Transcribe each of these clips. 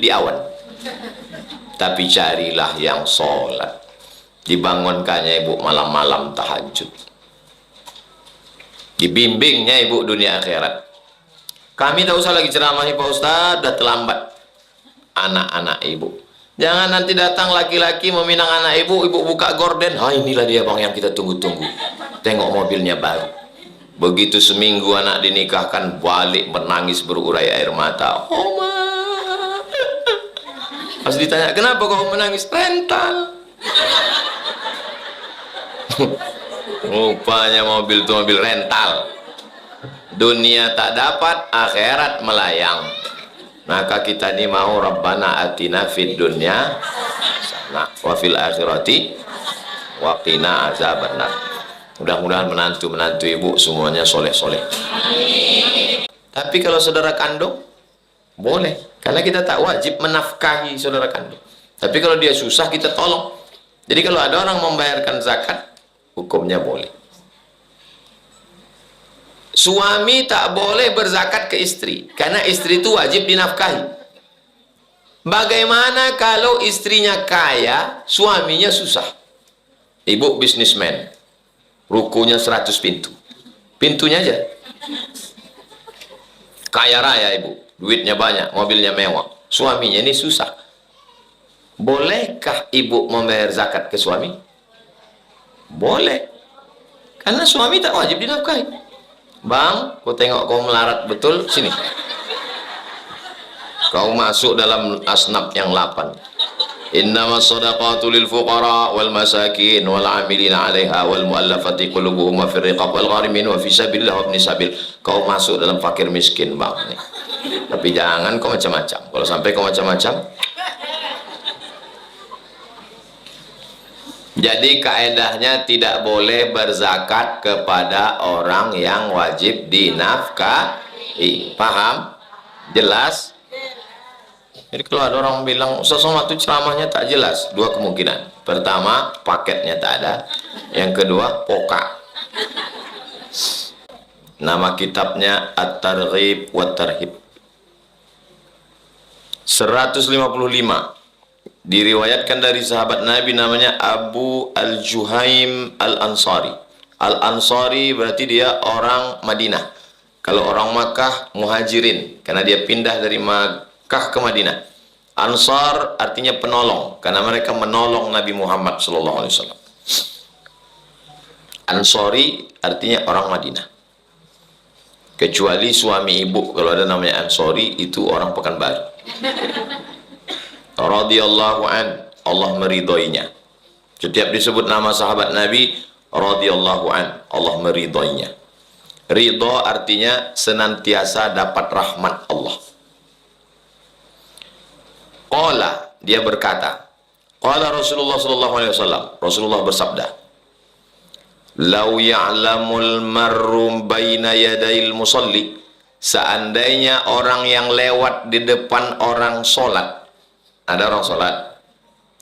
di awan. Tapi carilah yang sholat. Dibangunkannya ibu malam-malam tahajud. Dibimbingnya ibu dunia akhirat. Kami tak usah lagi ceramahi Pak Ustadz, dah terlambat. Anak-anak ibu. Jangan nanti datang laki-laki meminang anak ibu, ibu buka gorden. Ah, inilah dia bang yang kita tunggu-tunggu. Tengok mobilnya baru. Begitu seminggu anak dinikahkan, balik menangis berurai air mata. Oma. Pas ditanya, kenapa kau menangis? Rental. Rupanya mobil itu mobil rental. Dunia tak dapat, akhirat melayang. Maka kita ini mau Rabbana atina fid dunya hasanah wa fil akhirati wa qina azabannar. Mudah-mudahan menantu-menantu ibu semuanya soleh-soleh. Tapi kalau saudara kandung boleh, karena kita tak wajib menafkahi saudara kandung. Tapi kalau dia susah kita tolong. Jadi kalau ada orang membayarkan zakat, hukumnya boleh. Suami tak boleh berzakat ke istri, karena istri itu wajib dinafkahi. Bagaimana kalau istrinya kaya, suaminya susah? Ibu bisnismen, rukonya 100 pintu, pintunya aja. Kaya raya ibu, duitnya banyak, mobilnya mewah. Suaminya ini susah. Bolehkah ibu membayar zakat ke suami? Boleh, karena suami tak wajib dinafkahi. Bang, kau tengok kau melarat betul, sini. Kau masuk dalam asnaf yang 8. Innamas shadaqatu lil fuqara wal masakin wal 'amilina 'alaiha wal mu'allafati qulubuhum wa fir riqab wal gharimin wa fi sabilillah wa ibnis sabil. Kau masuk dalam fakir miskin, bang. Nih. Tapi jangan kau macam-macam. Kalau sampai kau macam-macam, jadi kaedahnya tidak boleh berzakat kepada orang yang wajib dinafkahi. Paham? Jelas? Jadi kalau ada orang bilang Ustaz Somad itu ceramahnya tak jelas, dua kemungkinan. Pertama, paketnya tak ada. Yang kedua, poka. Nama kitabnya At-Targhib wa Tarhib. 155. Diriwayatkan dari sahabat Nabi namanya Abu Al-Juhaim Al-Ansari. Al-Ansari berarti dia orang Madinah. Kalau orang Makkah, muhajirin, karena dia pindah dari Makkah ke Madinah. Ansar artinya penolong, karena mereka menolong Nabi Muhammad SAW. Ansari artinya orang Madinah. Kecuali suami ibu, kalau ada namanya Ansari, itu orang Pekanbaru. Radhiyallahu an, Allah meridhoinya. Setiap disebut nama sahabat Nabi, radhiyallahu an, Allah meridhoinya. Ridho artinya senantiasa dapat rahmat Allah. Qala, dia berkata, qala Rasulullah sallallahu alaihi wasallam, Rasulullah bersabda, "Lau ya'lamul marrum baina yadayil musalli", seandainya orang yang lewat di depan orang sholat, ada orang sholat,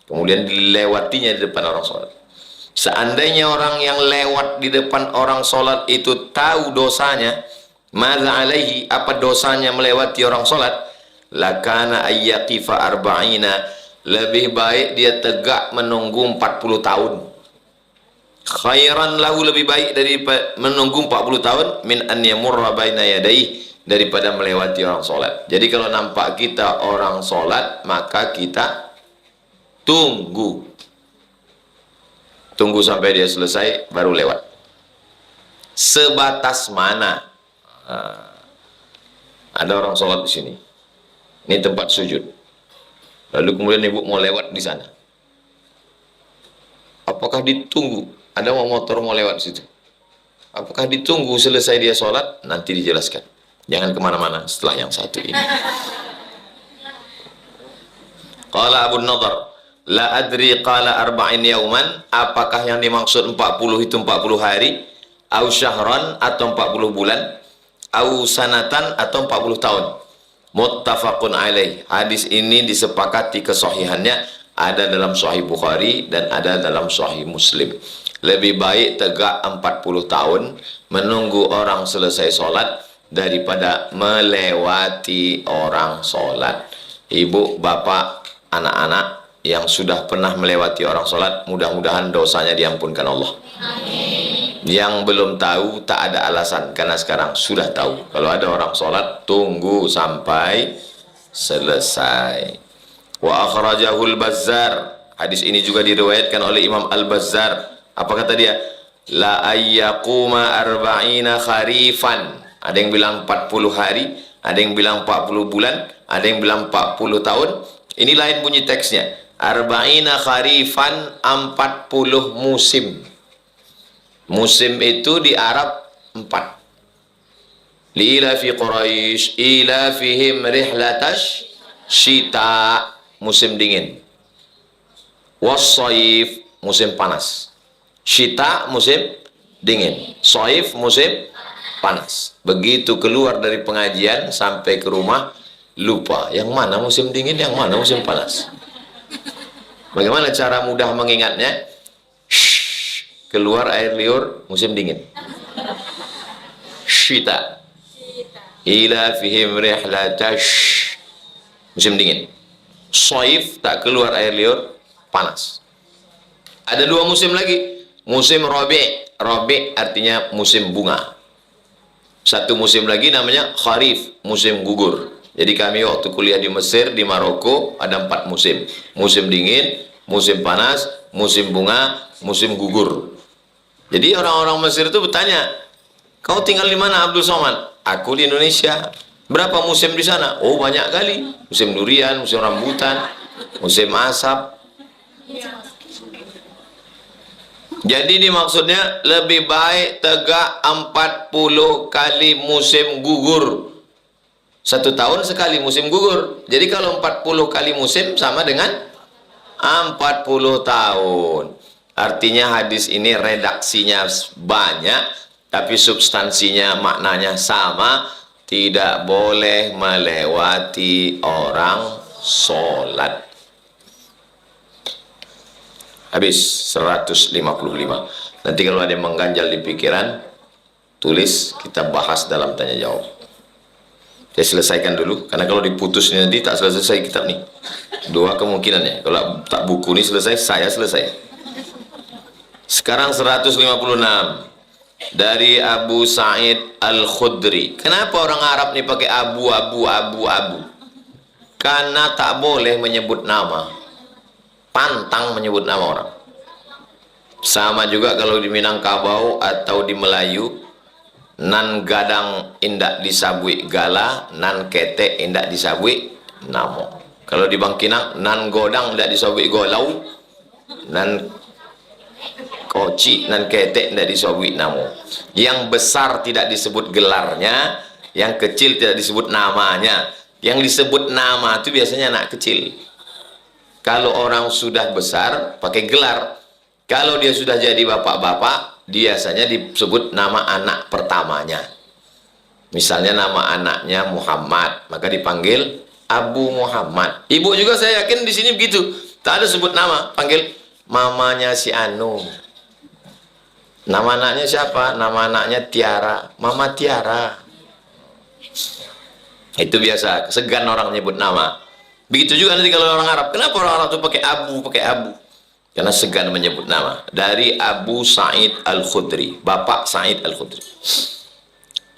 kemudian dilewatinya di depan orang sholat. Seandainya orang yang lewat di depan orang sholat itu tahu dosanya, madza alaihi, apa dosanya melewati orang sholat, lakana ayyaqifa arba'ina, lebih baik dia tegak menunggu 40 tahun. Khairan lahu, lebih baik dari menunggu 40 tahun, min an yamurra baina yadayhi, daripada melewati orang sholat. Jadi kalau nampak kita orang sholat, maka kita tunggu sampai dia selesai baru lewat. Sebatas mana? Ada orang sholat di sini, ini tempat sujud, lalu kemudian ibu mau lewat di sana, apakah ditunggu? Ada motor mau lewat di situ, apakah ditunggu selesai dia sholat? Nanti dijelaskan. Jangan kemana-mana setelah yang satu ini. Qala Abu Nadhr, la adri qala arba'in yauman, apakah yang dimaksud 40 itu 40 hari, au syahran atau 40 bulan, au sanatan atau 40 tahun. Muttafaqun alaih. Hadis ini disepakati kesahihannya, ada dalam Sahih Bukhari dan ada dalam Sahih Muslim. Lebih baik tegak 40 tahun menunggu orang selesai sholat daripada melewati orang sholat. Ibu, bapak, anak-anak yang sudah pernah melewati orang sholat, mudah-mudahan dosanya diampunkan Allah. Amin. Yang belum tahu, tak ada alasan, karena sekarang sudah tahu. Kalau ada orang sholat, tunggu sampai selesai. Wa akhrajahul Bazzar. Hadis ini juga diriwayatkan oleh Imam Al-Bazzar. Apa kata dia? La ayyakuma arba'ina kharifan. Ada yang bilang 40 hari, ada yang bilang 40 bulan, ada yang bilang 40 tahun. Ini lain bunyi teksnya. Arba'ina kharifan, 40 musim. Musim itu di Arab 4. Li'ilafi Quraisy ilafihim rihlatash syita, musim dingin. Wassaif, musim panas. Syita, musim dingin. Saif, musim panas. Begitu keluar dari pengajian sampai ke rumah, lupa yang mana musim dingin, yang mana musim panas. Bagaimana cara mudah mengingatnya? Keluar air liur musim dingin. Syita. Ila fihim rihlatash, musim dingin. Saif, tak keluar air liur, panas. Ada 2 musim lagi. Musim Rabi'. Rabi' artinya musim bunga. Satu musim lagi namanya Kharif, musim gugur. Jadi kami waktu kuliah di Mesir, di Maroko, ada 4 musim. Musim dingin, musim panas, musim bunga, musim gugur. Jadi orang-orang Mesir itu bertanya, kau tinggal di mana Abdul Somad? Aku di Indonesia. Berapa musim di sana? Oh, banyak kali. Musim durian, musim rambutan, musim asap. Jadi ini maksudnya lebih baik tegak 40 kali musim gugur. 1 tahun sekali musim gugur. Jadi kalau 40 kali musim sama dengan 40 tahun. Artinya hadis ini redaksinya banyak, tapi substansinya, maknanya sama. Tidak boleh melewati orang sholat. Habis 155. Nanti kalau ada yang mengganjal di pikiran, tulis, kita bahas dalam tanya jawab. Saya selesaikan dulu, karena kalau diputus nanti tak selesai kitab nih. 2 kemungkinannya. Kalau tak buku ini selesai, saya selesai. Sekarang 156 dari Abu Sa'id Al-Khudri. Kenapa orang Arab nih pakai abu? Karena tak boleh menyebut nama. Pantang menyebut nama orang. Sama juga kalau di Minangkabau atau di Melayu, nan gadang indak disabui gala, nan kete indak disabui namo. Kalau di Bangkinang, nan godang indak disabui golau, nan koci, nan kete indak disabui namo. Yang besar tidak disebut gelarnya, yang kecil tidak disebut namanya. Yang disebut nama itu biasanya anak kecil. Kalau orang sudah besar pakai gelar. Kalau dia sudah jadi bapak-bapak, biasanya disebut nama anak pertamanya. Misalnya nama anaknya Muhammad, maka dipanggil Abu Muhammad. Ibu juga saya yakin di sini begitu. Tak ada sebut nama, panggil mamanya si Anu. Nama anaknya siapa? Nama anaknya Tiara, Mama Tiara. Itu biasa, segan orang nyebut nama. Begitu juga nanti kalau orang Arab. Kenapa orang Arab itu pakai abu? Karena segan menyebut nama. Dari Abu Sa'id Al-Khudri, Bapak Sa'id Al-Khudri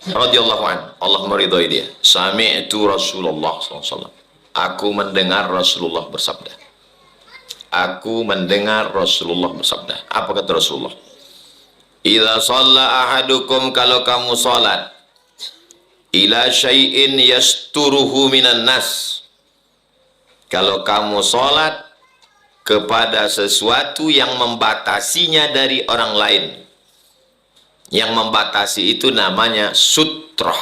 radhiyallahu anhu, Allah meridhai dia. Sami'tu Rasulullah SAW. Aku mendengar Rasulullah bersabda. Aku mendengar Rasulullah bersabda. Apa kata Rasulullah? Idza shalla ahadukum, kalau kamu salat, ila syai'in yasturuhu minan nas, kalau kamu salat kepada sesuatu yang membatasinya dari orang lain. Yang membatasi itu namanya sutrah.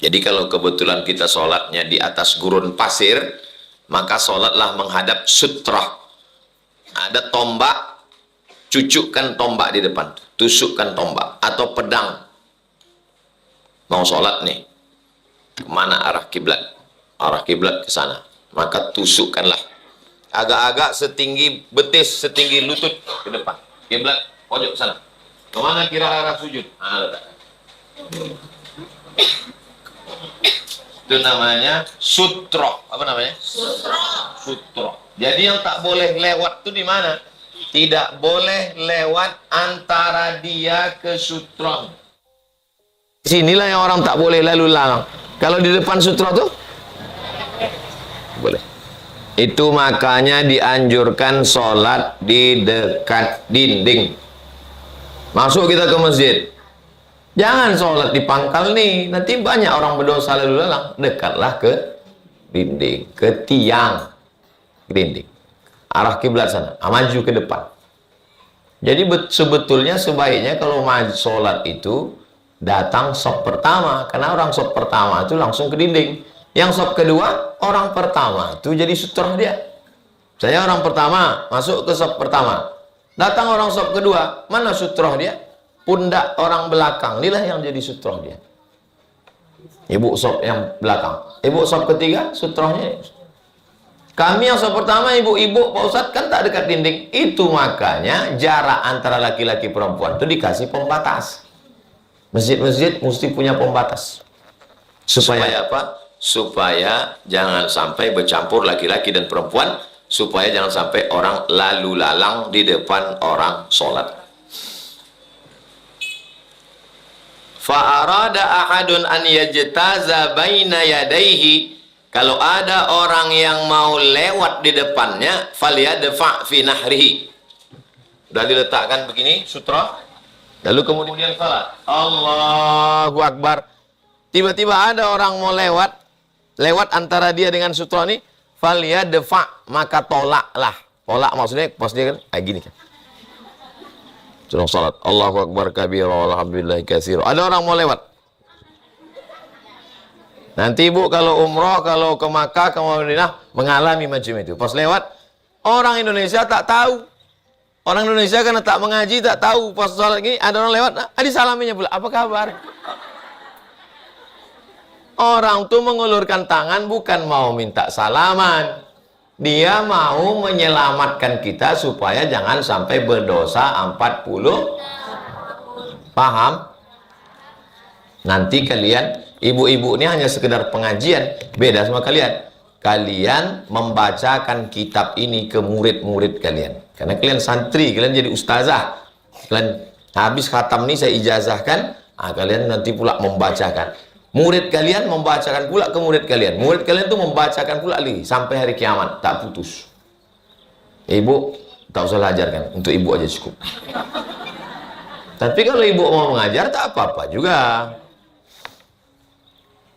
Jadi kalau kebetulan kita sholatnya di atas gurun pasir, maka sholatlah menghadap sutrah. Ada tombak, cucukkan tombak di depan, tusukkan tombak, atau pedang. Mau sholat nih, kemana arah kiblat? Arah kiblat ke sana, maka tusukkanlah agak-agak setinggi betis, setinggi lutut ke depan. Kiblat pojok sana. Kemana kira arah sujud? Itu namanya sutro. Apa namanya? Sutro. Jadi yang tak boleh lewat itu di mana? Tidak boleh lewat antara dia ke sutro. Sinilah yang orang tak boleh lalu lalang. Kalau di depan sutro tuh boleh. Itu makanya dianjurkan sholat di dekat dinding. Masuk kita ke masjid, jangan sholat di pangkal nih, nanti banyak orang berdosa lalu lalang. Dekatlah ke dinding, ke tiang, ke dinding, arah kiblat sana, maju ke depan. Jadi sebetulnya sebaiknya kalau maju sholat itu datang sop pertama, karena orang sop pertama itu langsung ke dinding. Yang sop kedua, orang pertama itu jadi sutroh dia. Saya orang pertama, masuk ke sop pertama. Datang orang sop kedua, mana sutroh dia? Pundak orang belakang, inilah yang jadi sutroh dia. Ibu sop yang belakang. Ibu sop ketiga, sutrohnya. Kami yang sop pertama, ibu-ibu, Pak Ustadz, kan tak dekat dinding. Itu makanya jarak antara laki-laki perempuan itu dikasih pembatas. Masjid-masjid mesti punya pembatas. Supaya apa? Supaya jangan sampai bercampur laki-laki dan perempuan, supaya jangan sampai orang lalu lalang di depan orang sholat. Fa'arada ahadun an yajtaza baina yadaihi, kalau ada orang yang mau lewat di depannya, falyadfa' fi nahrihi. Sudah diletakkan begini sutra, lalu kemudian salat. Allahu Akbar. Tiba-tiba ada orang mau lewat antara dia dengan sutra ini, falyadfa', maka tolaklah. Tolak maksudnya pas dia kan kayak gini kan. Sudah salat. Allahu Akbar kabira walhamdulillahi katsira. Ada orang mau lewat. Nanti ibu kalau umroh, kalau ke Makkah, ke Madinah mengalami macam itu. Pas lewat, orang Indonesia tak tahu. Orang Indonesia karena tak mengaji, tak tahu. Pas salat ini ada orang lewat, disalaminya pula. Apa kabar? Orang tuh mengulurkan tangan bukan mau minta salaman. Dia mau menyelamatkan kita supaya jangan sampai berdosa 40. Paham? Nanti kalian, ibu-ibu ini hanya sekedar pengajian, beda sama kalian. Kalian membacakan kitab ini ke murid-murid kalian. Karena kalian santri, kalian jadi ustazah. Kalian habis khatam ini saya ijazahkan, kalian nanti pula membacakan. Murid kalian membacakan pula ke murid kalian. Murid kalian itu membacakan pula lagi sampai hari kiamat, tak putus. Ibu tak usah ajarkan, untuk ibu aja cukup. Tapi kalau ibu mau mengajar tak apa-apa juga.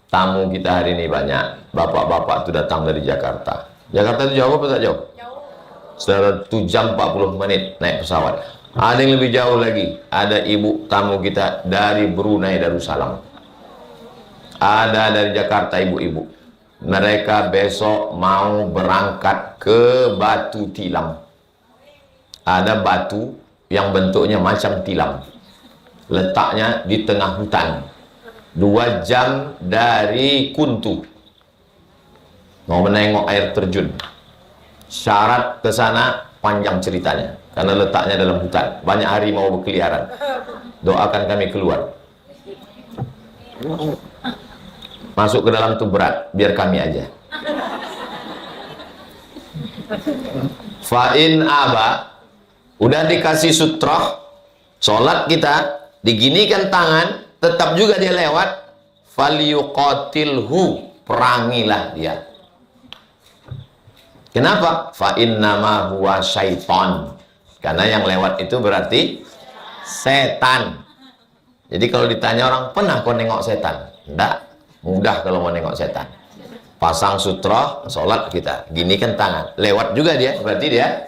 Tamu kita hari ini banyak. Bapak-bapak itu datang dari Jakarta. Jakarta itu jauh apa tak jauh? Jauh. 1 jam 40 menit naik pesawat. Ada yang lebih jauh lagi. Ada ibu tamu kita dari Brunei Darussalam. Ada dari Jakarta ibu-ibu. Mereka besok mau berangkat ke Batu Tilam. Ada batu yang bentuknya macam tilam. Letaknya di tengah hutan. 2 jam dari Kuntu. Mau menengok air terjun. Syarat ke sana panjang ceritanya. Karena letaknya dalam hutan. Banyak harimau berkeliaran. Doakan kami keluar. Masuk ke dalam itu berat, biar kami aja. Fa'in aba, udah dikasih sutroh, sholat kita, diginikan tangan, tetap juga dia lewat, falyuqatilhu, perangilah dia. Kenapa? Fa'in nama huwa syaiton. Karena yang lewat itu berarti setan. Jadi kalau ditanya orang, pernah kau nengok setan? Enggak. Mudah kalau mau nengok setan. Pasang sutra, sholat kita. Gini kan tangan. Lewat juga dia, berarti dia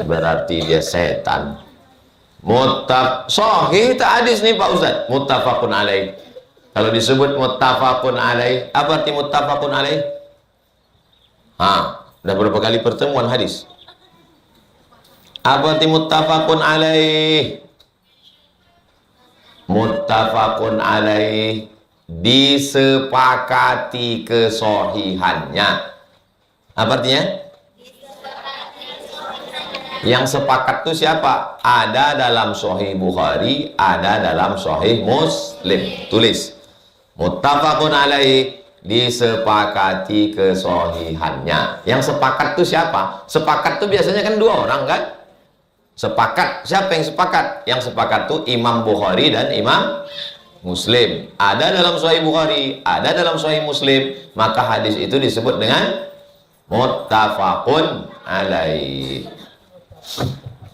berarti dia setan. Sahih tak hadis nih Pak Ustaz. Muttafaqun alaih. Kalau disebut muttafaqun alaih, apa arti muttafaqun alaih? Udah berapa kali pertemuan hadis? Apa arti muttafaqun alaih? Muttafaqun alaih, disepakati kesohihannya. Apa artinya? Yang sepakat itu siapa? Ada dalam Sahih Bukhari, ada dalam Sahih Muslim. Tulis. Muttafaqun alaih, disepakati kesohihannya. Yang sepakat itu siapa? Sepakat itu biasanya kan dua orang kan? Sepakat. Siapa yang sepakat? Yang sepakat itu Imam Bukhari dan Imam Muslim. Ada dalam Sahih Bukhari, ada dalam Sahih Muslim, maka hadis itu disebut dengan muttafaqun alaih.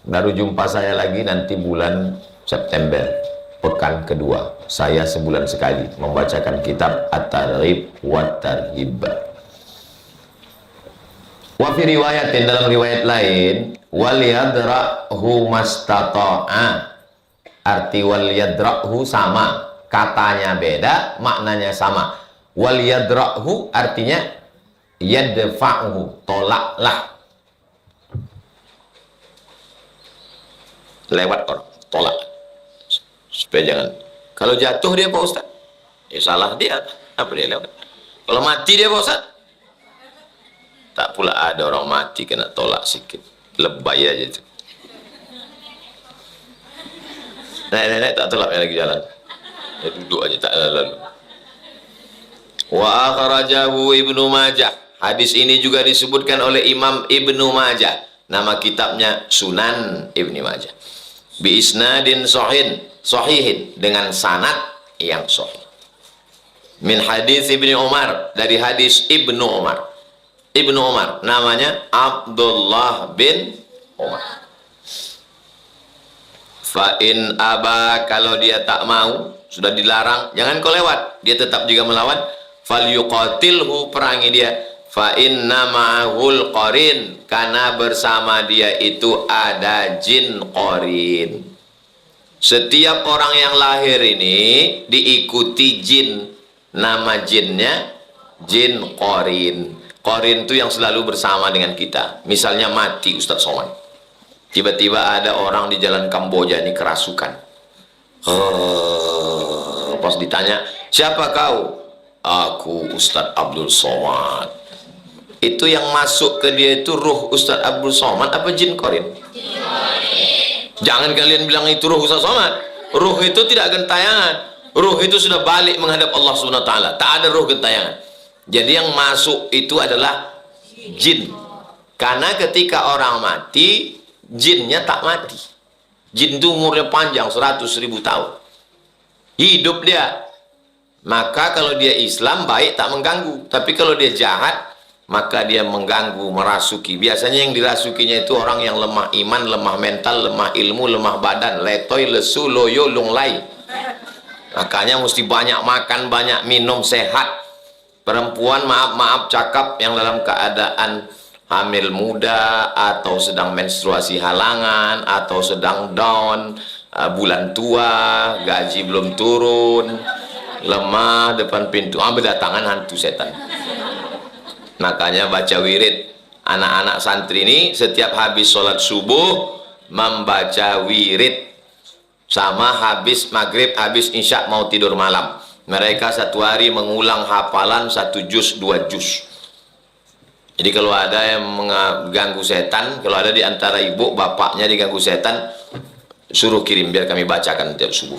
Baru jumpa saya lagi nanti bulan September, pekan kedua. Saya sebulan sekali membacakan kitab At-Targhib wa Tarhib. Wa fi riwayatin, dalam riwayat lain, wal yadra'hu mastata'a. Arti wal yadra'hu sama, katanya beda, maknanya sama. Wal yadra'hu artinya yadfa'hu, tolaklah. Lewat orang, tolak. Supaya jangan. Kalau jatuh dia Pak Ustaz, ya salah dia. Apa dia lewat? Kalau mati dia Pak Ustaz, tak pula ada orang mati kena tolak sikit. Lebay aja itu. Nenek-nenek tak tolak lagi jalan. Dia duduk aja tak lalu. Wa akhrajahu Ibnu Majah. Hadis ini juga disebutkan oleh Imam Ibnu Majah. Nama kitabnya Sunan Ibnu Majah. Bi isnadin sahihin, dengan sanad yang sahih. Min hadis Ibnu Umar, dari hadis Ibnu Umar. Ibnu Umar namanya Abdullah bin Umar. Fa in aba, kalau dia tak mau, sudah dilarang, jangan kau lewat, dia tetap juga melawan, fal yuqatilhu, perangi dia. Fa inna ma'ahul qarin, karena bersama dia itu ada jin qarin. Setiap orang yang lahir ini diikuti jin, nama jinnya jin qarin. Qarin itu yang selalu bersama dengan kita. Misalnya mati Ustadz Somad, tiba-tiba ada orang di jalan Kamboja ini kerasukan. Pas ditanya, siapa kau? Aku Ustadz Abdul Somad. Itu yang masuk ke dia itu ruh Ustadz Abdul Somad apa jin qarin? Jangan kalian bilang itu ruh Ustadz Somad. Ruh itu tidak gentayangan. Ruh itu sudah balik menghadap Allah Subhanahu wa taala. Tak ada ruh gentayangan. Jadi yang masuk itu adalah jin. Karena ketika orang mati, jinnya tak mati. Jin itu umurnya panjang, 100.000 tahun. Hidup dia. Maka kalau dia Islam baik, tak mengganggu. Tapi kalau dia jahat, maka dia mengganggu, merasuki. Biasanya yang dirasukinya itu orang yang lemah iman, lemah mental, lemah ilmu, lemah badan, letoy, lesu, loyo, lunglai. Makanya mesti banyak makan, banyak minum, sehat. Perempuan maaf-maaf cakap yang dalam keadaan hamil muda, atau sedang menstruasi halangan, atau sedang down, bulan tua, gaji belum turun, lemah depan pintu, berdatangan hantu setan. Makanya baca wirid. Anak-anak santri ini setiap habis sholat subuh membaca wirid, sama habis maghrib, habis isya mau tidur malam. Mereka satu hari mengulang hafalan 1 juz 2 juz. Jadi kalau ada yang mengganggu setan, kalau ada di antara ibu bapaknya diganggu setan, suruh kirim biar kami bacakan tiap subuh.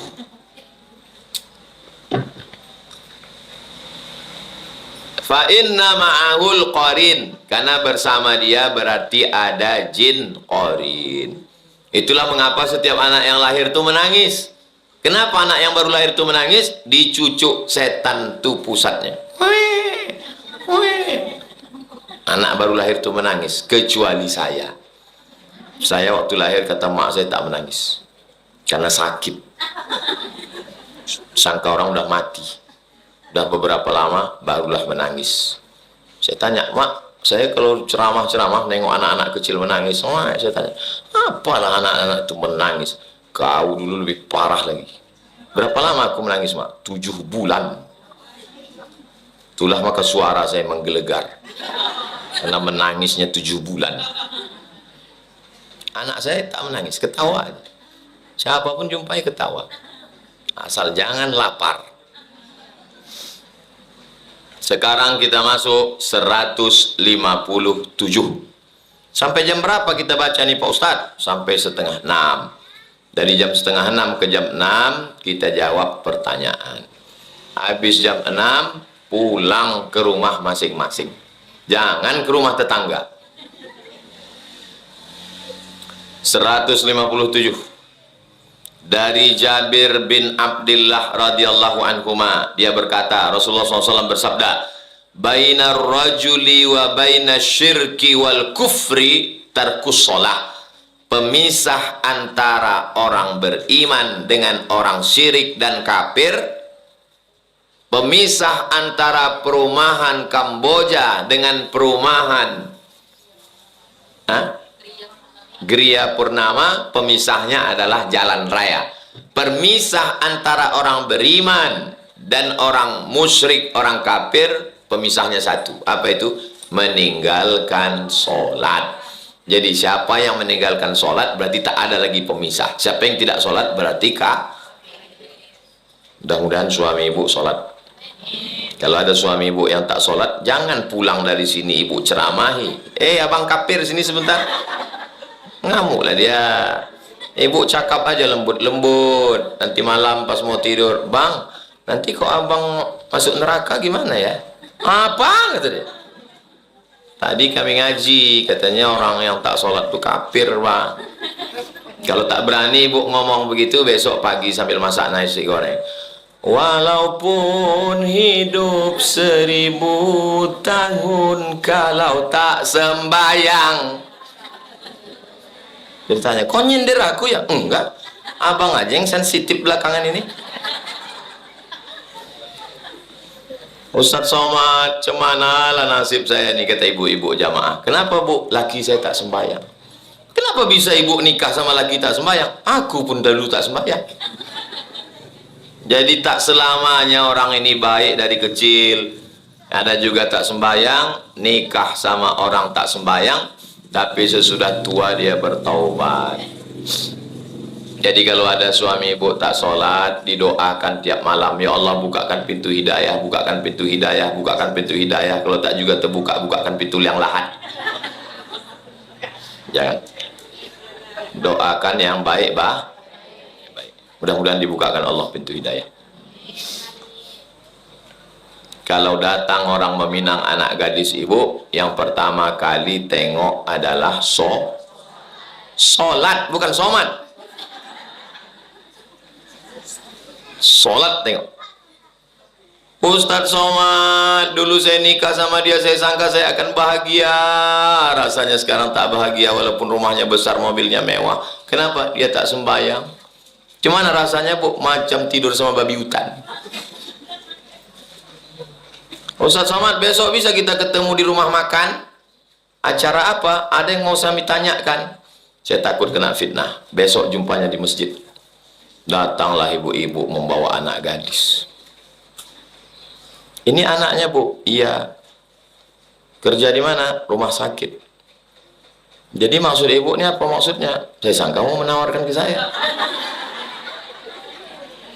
Fa inna ma'ahul qarin, karena bersama dia berarti ada jin qarin. Itulah mengapa setiap anak yang lahir itu menangis. Kenapa anak yang baru lahir itu menangis? Dicucuk setan itu pusatnya. Anak baru lahir itu menangis, kecuali saya. Saya waktu lahir kata mak saya tak menangis karena sakit. Sangka orang udah mati. Udah beberapa lama barulah menangis. Saya tanya, mak, saya kalau ceramah-ceramah nengok anak-anak kecil menangis, saya tanya, apalah anak-anak itu menangis? Kau dulu lebih parah lagi. Berapa lama aku menangis, mak? 7 bulan. Itulah maka suara saya menggelegar, karena menangisnya 7 bulan. Anak saya tak menangis, ketawa aja. Siapapun jumpai ketawa, asal jangan lapar. Sekarang kita masuk 157. Sampai jam berapa kita baca nih Pak Ustadz? Sampai setengah 6. Dari jam setengah 6 ke jam 6 kita jawab pertanyaan. Habis jam 6 pulang ke rumah masing-masing. Jangan ke rumah tetangga. 157 dari Jabir bin Abdullah radhiyallahu anhuma, dia berkata, Rasulullah SAW bersabda, bainar rajuli wa bainas syirki wal kufri tarkus shalah. Pemisah antara orang beriman dengan orang syirik dan kafir, pemisah antara perumahan Kamboja dengan perumahan Gria Purnama, pemisahnya adalah jalan raya. Pemisah antara orang beriman dan orang musyrik, orang kafir, pemisahnya satu. Apa itu? Meninggalkan sholat. Jadi siapa yang meninggalkan sholat berarti tak ada lagi pemisah. Siapa yang tidak sholat berarti mudah-mudahan suami ibu sholat. Kalau ada suami ibu yang tak sholat, jangan pulang dari sini ibu ceramahi. Abang kafir sini sebentar. Ngamuklah dia. Ibu cakap aja lembut-lembut. Nanti malam pas mau tidur, bang, nanti kok abang masuk neraka gimana ya? Apa? Kata dia. Tadi kami ngaji, katanya orang yang tak sholat itu kafir, bang. Kalau tak berani ibu ngomong begitu, besok pagi sambil masak nasi goreng. Walaupun hidup 1000 tahun, kalau tak sembayang. Dia tanya, kok nyindir aku ya? Enggak, abang aja yang sensitif belakangan ini. Ustadz Somad, cemana lah nasib saya nih, kata ibu-ibu jamaah. Kenapa bu? Laki saya tak sembahyang. Kenapa bisa ibu nikah sama laki tak sembahyang? Aku pun dulu tak sembahyang. Jadi tak selamanya orang ini baik dari kecil. Ada juga tak sembahyang, nikah sama orang tak sembahyang, tapi sesudah tua dia bertaubat. Jadi kalau ada suami ibu tak sholat, didoakan tiap malam, ya Allah bukakan pintu hidayah, bukakan pintu hidayah, bukakan pintu hidayah. Kalau tak juga terbuka, bukakan pintu yang lahat. Jangan. Doakan yang baik, bah. Mudah-mudahan dibukakan Allah pintu hidayah. Kalau datang orang meminang anak gadis ibu, yang pertama kali tengok adalah sholat, bukan somat. Sholat tengok. Ustadz Somad, dulu saya nikah sama dia, saya sangka saya akan bahagia. Rasanya sekarang tak bahagia, walaupun rumahnya besar, mobilnya mewah. Kenapa? Dia tak sembahyang. Gimana rasanya bu? Macam tidur sama babi hutan. Ustadz Somad, besok bisa kita ketemu di rumah makan? Acara apa? Ada yang mau saya tanyakan. Saya takut kena fitnah. Besok jumpanya di masjid. Datanglah ibu-ibu membawa anak gadis. Ini anaknya bu? Iya. Kerja di mana? Rumah sakit. Jadi maksud ibu ini apa maksudnya? Saya sangka mau menawarkan ke saya.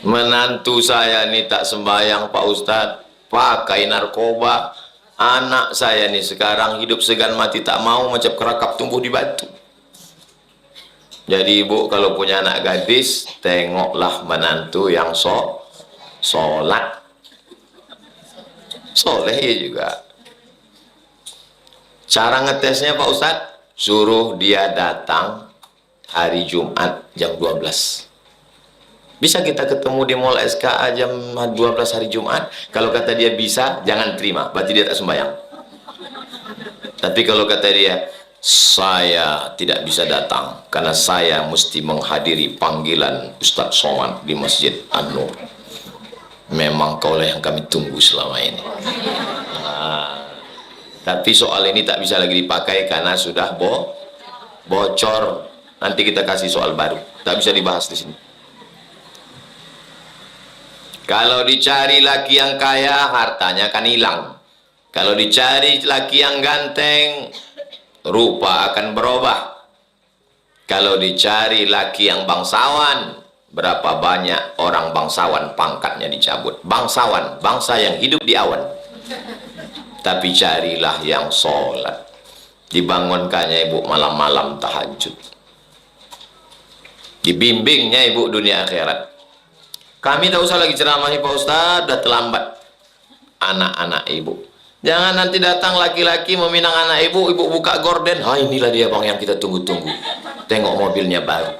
Menantu saya ini tak sembahyang Pak Ustadz, pakai narkoba. Anak saya nih sekarang hidup segan mati tak mau, macam kerakap tumbuh di batu. Jadi ibu kalau punya anak gadis, tengoklah menantu yang sholat. Soleh ya juga. Cara ngetesnya Pak Ustadz, suruh dia datang hari Jumat jam 12. Bisa kita ketemu di Mall SKA jam 12 hari Jumat? Kalau kata dia bisa, jangan terima, berarti dia tak sembahyang. Tapi kalau kata dia, saya tidak bisa datang karena saya mesti menghadiri panggilan Ustadz Somad di Masjid An-Nur, memang kaulah yang kami tunggu selama ini. Tapi soal ini tak bisa lagi dipakai karena sudah bocor. Nanti kita kasih soal baru, tak bisa dibahas di sini. Kalau dicari laki yang kaya, hartanya akan hilang. Kalau dicari laki yang ganteng, rupa akan berubah. Kalau dicari laki yang bangsawan, berapa banyak orang bangsawan pangkatnya dicabut. Bangsawan, bangsa yang hidup di awan. Tapi carilah yang sholat. Dibangunkannya ibu malam-malam tahajud. Dibimbingnya ibu dunia akhirat. Kami tak usah lagi ceramahi Pak Ustadz, udah terlambat. Anak-anak ibu. Jangan nanti datang laki-laki meminang anak ibu, ibu buka gorden. Ha, inilah dia bang yang kita tunggu-tunggu. Tengok mobilnya baru.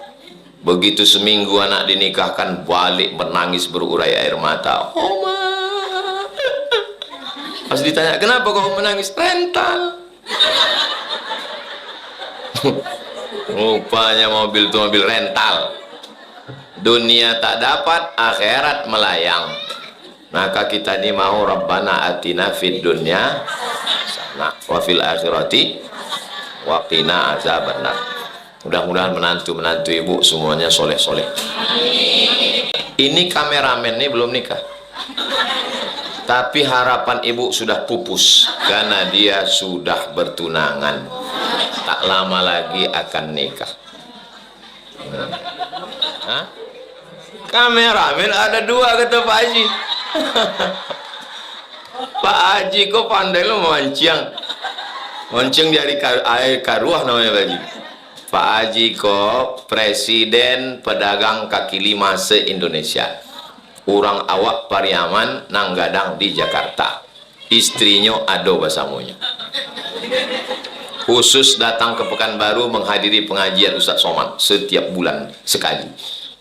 Begitu seminggu anak dinikahkan, balik menangis berurai air mata. Oma. Pas ditanya, kenapa kau menangis? Rental. Rupanya mobil itu mobil rental. Dunia tak dapat, akhirat melayang. Maka kita ini mau Rabbana atina fid dunya hasanah wa fil akhirati wa qina azabannar. Mudah-mudahan menantu-menantu ibu semuanya soleh-soleh. Ini kameramen ini belum nikah. Tapi harapan ibu sudah pupus karena dia sudah bertunangan. Tak lama lagi akan nikah. Hah? Kameramen ada dua, kata Pak Haji. Pak Haji kok pandai lo mancing. Mancing dari air karuah namanya Pak Haji. Pak Haji kok presiden pedagang kaki lima se-Indonesia. Orang awak Pariaman nanggadang di Jakarta. Istrinya ado basamunya. Khusus datang ke Pekanbaru menghadiri pengajian Ustadz Somad setiap bulan sekali.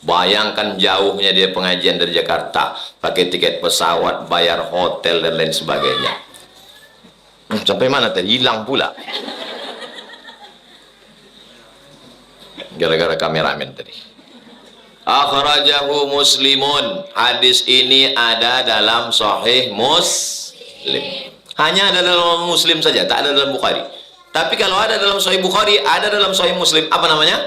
Bayangkan jauhnya dia pengajian dari Jakarta, pakai tiket pesawat, bayar hotel dan lain sebagainya. Sampai mana tadi? Hilang pula. Gara-gara kameramen tadi. Akhrajahu Muslimun. Hadis ini ada dalam Sahih Muslim. Hanya ada dalam Muslim saja, tak ada dalam Bukhari. Tapi kalau ada dalam Sahih Bukhari, ada dalam Sahih Muslim. Apa namanya?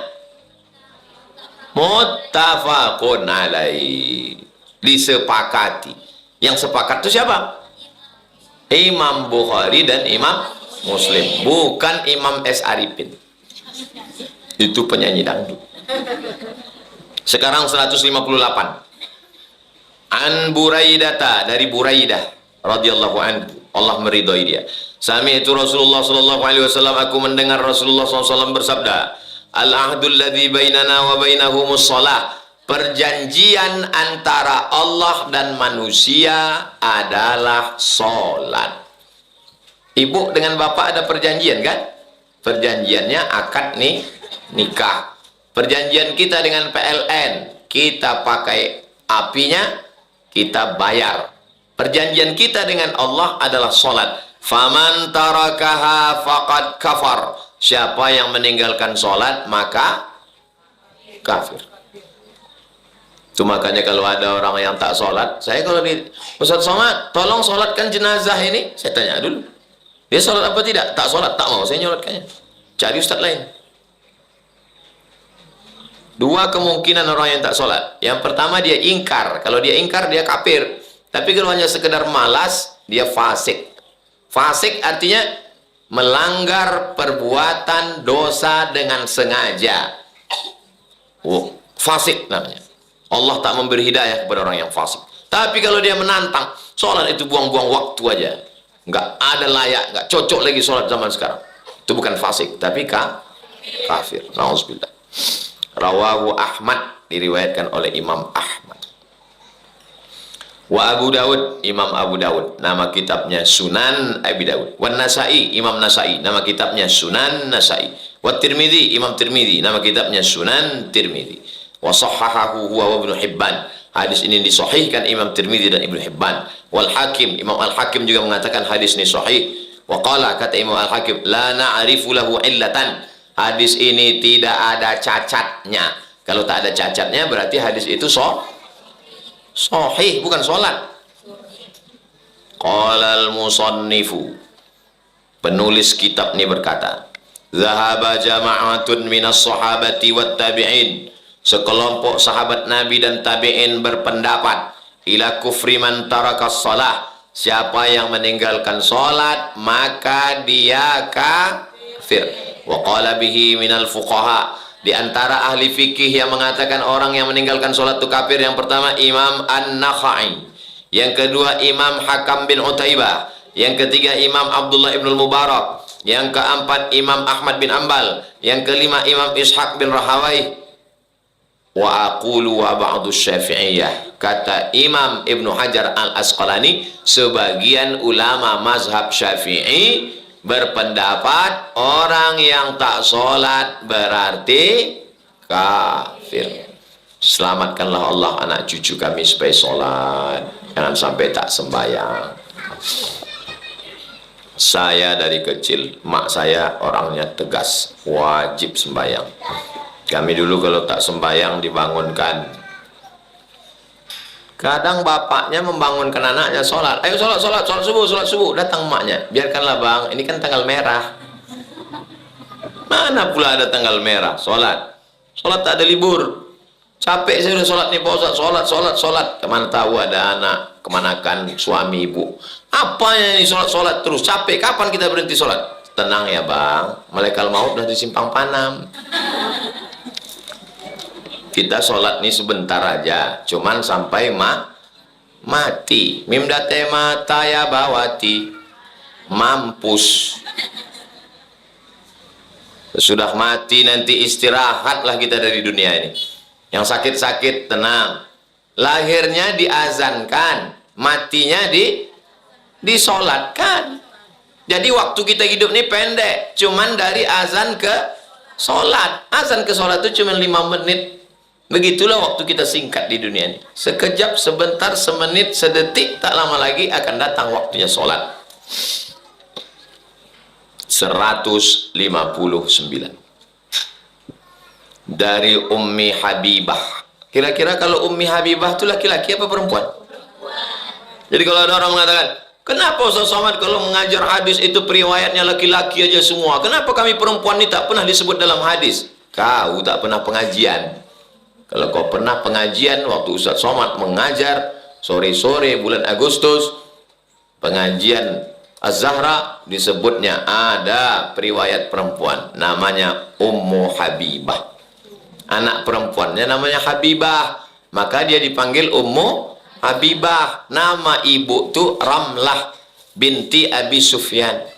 Muttafaqun alaih. Disepakati. Yang sepakat itu siapa? Imam Bukhari dan Imam Muslim. Bukan Imam S. Arifin. Itu penyanyi dangdut. Sekarang 158. An Buraidata, dari Buraidah radhiyallahu anhu, Allah meridhai dia. Sami itu Rasulullah sallallahu alaihi wasallam, aku mendengar Rasulullah sallallahu alaihi wasallam bersabda, al-ahdul ladzi bainana wa bainahumus shalah. Perjanjian antara Allah dan manusia adalah salat. Ibu dengan bapak ada perjanjian kan? Perjanjiannya akad nih nikah. Perjanjian kita dengan PLN, kita pakai apinya, kita bayar. Perjanjian kita dengan Allah adalah salat. Faman tarakaha faqad kafar. Siapa yang meninggalkan salat maka kafir. Itu makanya kalau ada orang yang tak salat, saya kalau di Ustaz Somad, tolong salatkan jenazah ini, saya tanya dulu. Dia salat apa tidak? Tak salat, tak mau saya nyolatkannya. Cari ustaz lain. Dua kemungkinan orang yang tak salat. Yang pertama dia ingkar. Kalau dia ingkar dia kafir. Tapi kalau hanya sekedar malas, dia fasik. Fasik artinya melanggar perbuatan dosa dengan sengaja. Oh, fasik namanya. Allah tak memberi hidayah kepada orang yang fasik. Tapi kalau dia menantang, sholat itu buang-buang waktu aja. Nggak ada layak, nggak cocok lagi sholat zaman sekarang. Itu bukan fasik, tapi kafir. Nauzubillah. Rawahu Ahmad, diriwayatkan oleh Imam Ahmad. Wa Abu Dawud, Imam Abu Dawud, nama kitabnya Sunan Abi Dawud. Wa Nasai, Imam Nasai, nama kitabnya Sunan Nasai. Wa Tirmidzi, Imam Tirmidzi, nama kitabnya Sunan Tirmidzi. Wa sahhahahu huwa wa Ibnu Hibban. Hadis ini disahihkan Imam Tirmidzi dan Ibnu Hibban. Wal Hakim, Imam Al-Hakim juga mengatakan hadis ini sahih. Wa qala, kata Imam Al-Hakim, la na'rifu lahu illatan. Hadis ini tidak ada cacatnya. Kalau tak ada cacatnya berarti hadis itu sahih, bukan sholat. Qala al-musannifu, penulis kitab ini berkata, zahaba jama'atun minas sahabati wat tabi'in. Sekelompok sahabat Nabi dan tabi'in berpendapat, ila kufri man tarakas shalah. Siapa yang meninggalkan sholat maka dia kafir. Wa qala bihi minal fuqaha. Di antara ahli fikih yang mengatakan orang yang meninggalkan sholat itu kafir, yang pertama Imam An-Nakhai, yang kedua Imam Hakam bin Utaibah, yang ketiga Imam Abdullah ibn Mubarak, yang keempat Imam Ahmad bin Ambal, yang kelima Imam Ishaq bin Rahawai. Wa aqulu wa ba'du Syafi'iyah, kata Imam Ibnu Hajar Al-Asqalani, sebagian ulama mazhab Syafi'i berpendapat orang yang tak sholat berarti kafir. Selamatkanlah Allah anak cucu kami supaya sholat, jangan sampai tak sembahyang. Saya dari kecil, mak saya orangnya tegas, wajib sembahyang. Kami dulu kalau tak sembahyang dibangunkan. Kadang bapaknya membangunkan anaknya sholat. Ayo sholat subuh. Datang emaknya, biarkanlah bang, ini kan tanggal merah. Mana pula ada tanggal merah? Sholat tak ada libur. Capek saya udah sholat nih Pak Ustaz, sholat. Kemana tahu ada anak, kemanakan suami ibu. Apanya ini sholat terus, capek, kapan kita berhenti sholat? Tenang ya bang, malaikat maut udah di simpang panam. Kita sholat nih sebentar aja, cuman sampai mati. Mimdate mata ya bawati, mampus. Sudah mati nanti istirahatlah kita dari dunia ini. Yang sakit-sakit tenang, lahirnya diazankan, matinya disolatkan. Jadi waktu kita hidup ini pendek, cuman dari azan ke solat. Azan ke solat itu cuma 5 menit. Begitulah waktu kita singkat di dunia ini. Sekejap, sebentar, semenit, sedetik, tak lama lagi akan datang waktunya solat. 159 dari Ummi Habibah. Kira-kira kalau Ummi Habibah itu laki-laki apa perempuan? Jadi kalau ada orang mengatakan, kenapa Ustaz Somad kalau mengajar hadis itu periwayatnya laki-laki aja semua, kenapa kami perempuan ini tak pernah disebut dalam hadis? Kau tak pernah pengajian. Kalau kau pernah pengajian, waktu Ustaz Somad mengajar sore-sore bulan Agustus, pengajian Az-Zahra, disebutnya ada periwayat perempuan namanya Ummu Habibah. Anak perempuannya namanya Habibah, maka dia dipanggil Ummu Habibah. Nama ibu tuh Ramlah binti Abi Sufyan.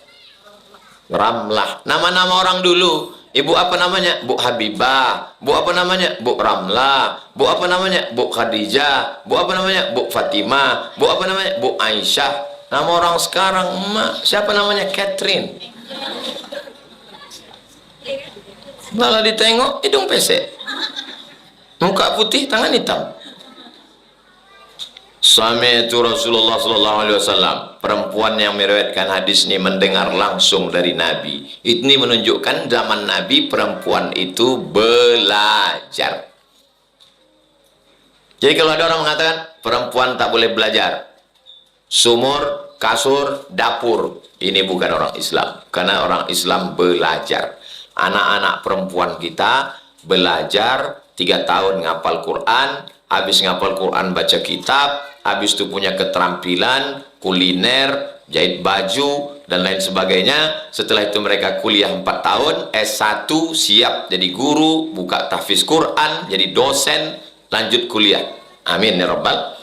Ramlah, nama-nama orang dulu. Ibu apa namanya? Bu Habibah. Bu apa namanya? Bu Ramlah. Bu apa namanya? Bu Khadijah. Bu apa namanya? Bu Fatimah. Bu apa namanya? Bu Aisyah. Nama orang sekarang, emak, siapa namanya? Catherine. Malah ditengok, hidung pesek, muka putih, tangan hitam. Sami'tu Rasulullah sallallahu alaihi wasallam, perempuan yang meriwayatkan hadis ini mendengar langsung dari Nabi. Ini menunjukkan zaman Nabi perempuan itu belajar. Jadi kalau ada orang mengatakan perempuan tak boleh belajar, sumur, kasur, dapur, ini bukan orang Islam. Karena orang Islam belajar. Anak-anak perempuan kita belajar 3 tahun ngapal Quran, habis ngapal Quran baca kitab, habis itu punya keterampilan kuliner, jahit baju dan lain sebagainya. Setelah itu mereka kuliah 4 tahun, S1, siap jadi guru, buka tahfiz Quran, jadi dosen, lanjut kuliah. Amin ya rabbal.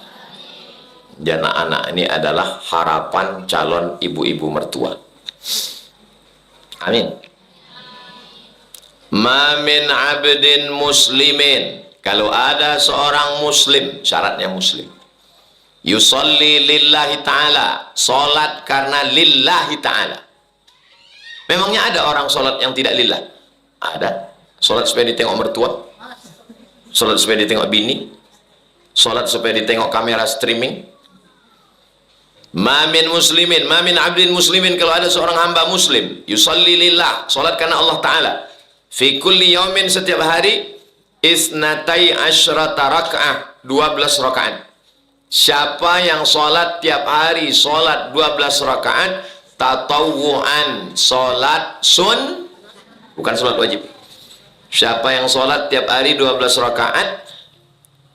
Dan anak-anak ini adalah harapan calon ibu-ibu mertua. Amin. Ma min abdin muslimin, kalau ada seorang muslim, syaratnya muslim, yusalli lillahi ta'ala, solat karena lillahi ta'ala. Memangnya ada orang solat yang tidak lillah? Ada. Solat supaya ditengok mertua, solat supaya ditengok bini, solat supaya ditengok kamera streaming. Ma min muslimin, ma min abdin muslimin, kalau ada seorang hamba muslim, yusalli lillah, solat karena Allah Ta'ala, fi kulli yaumin, setiap hari, isnatai asyrata raka'ah, 12 rakaat. Siapa yang sholat tiap hari, sholat 12 rakaat, tatawu'an, sholat bukan sholat wajib. Siapa yang sholat tiap hari 12 rakaat,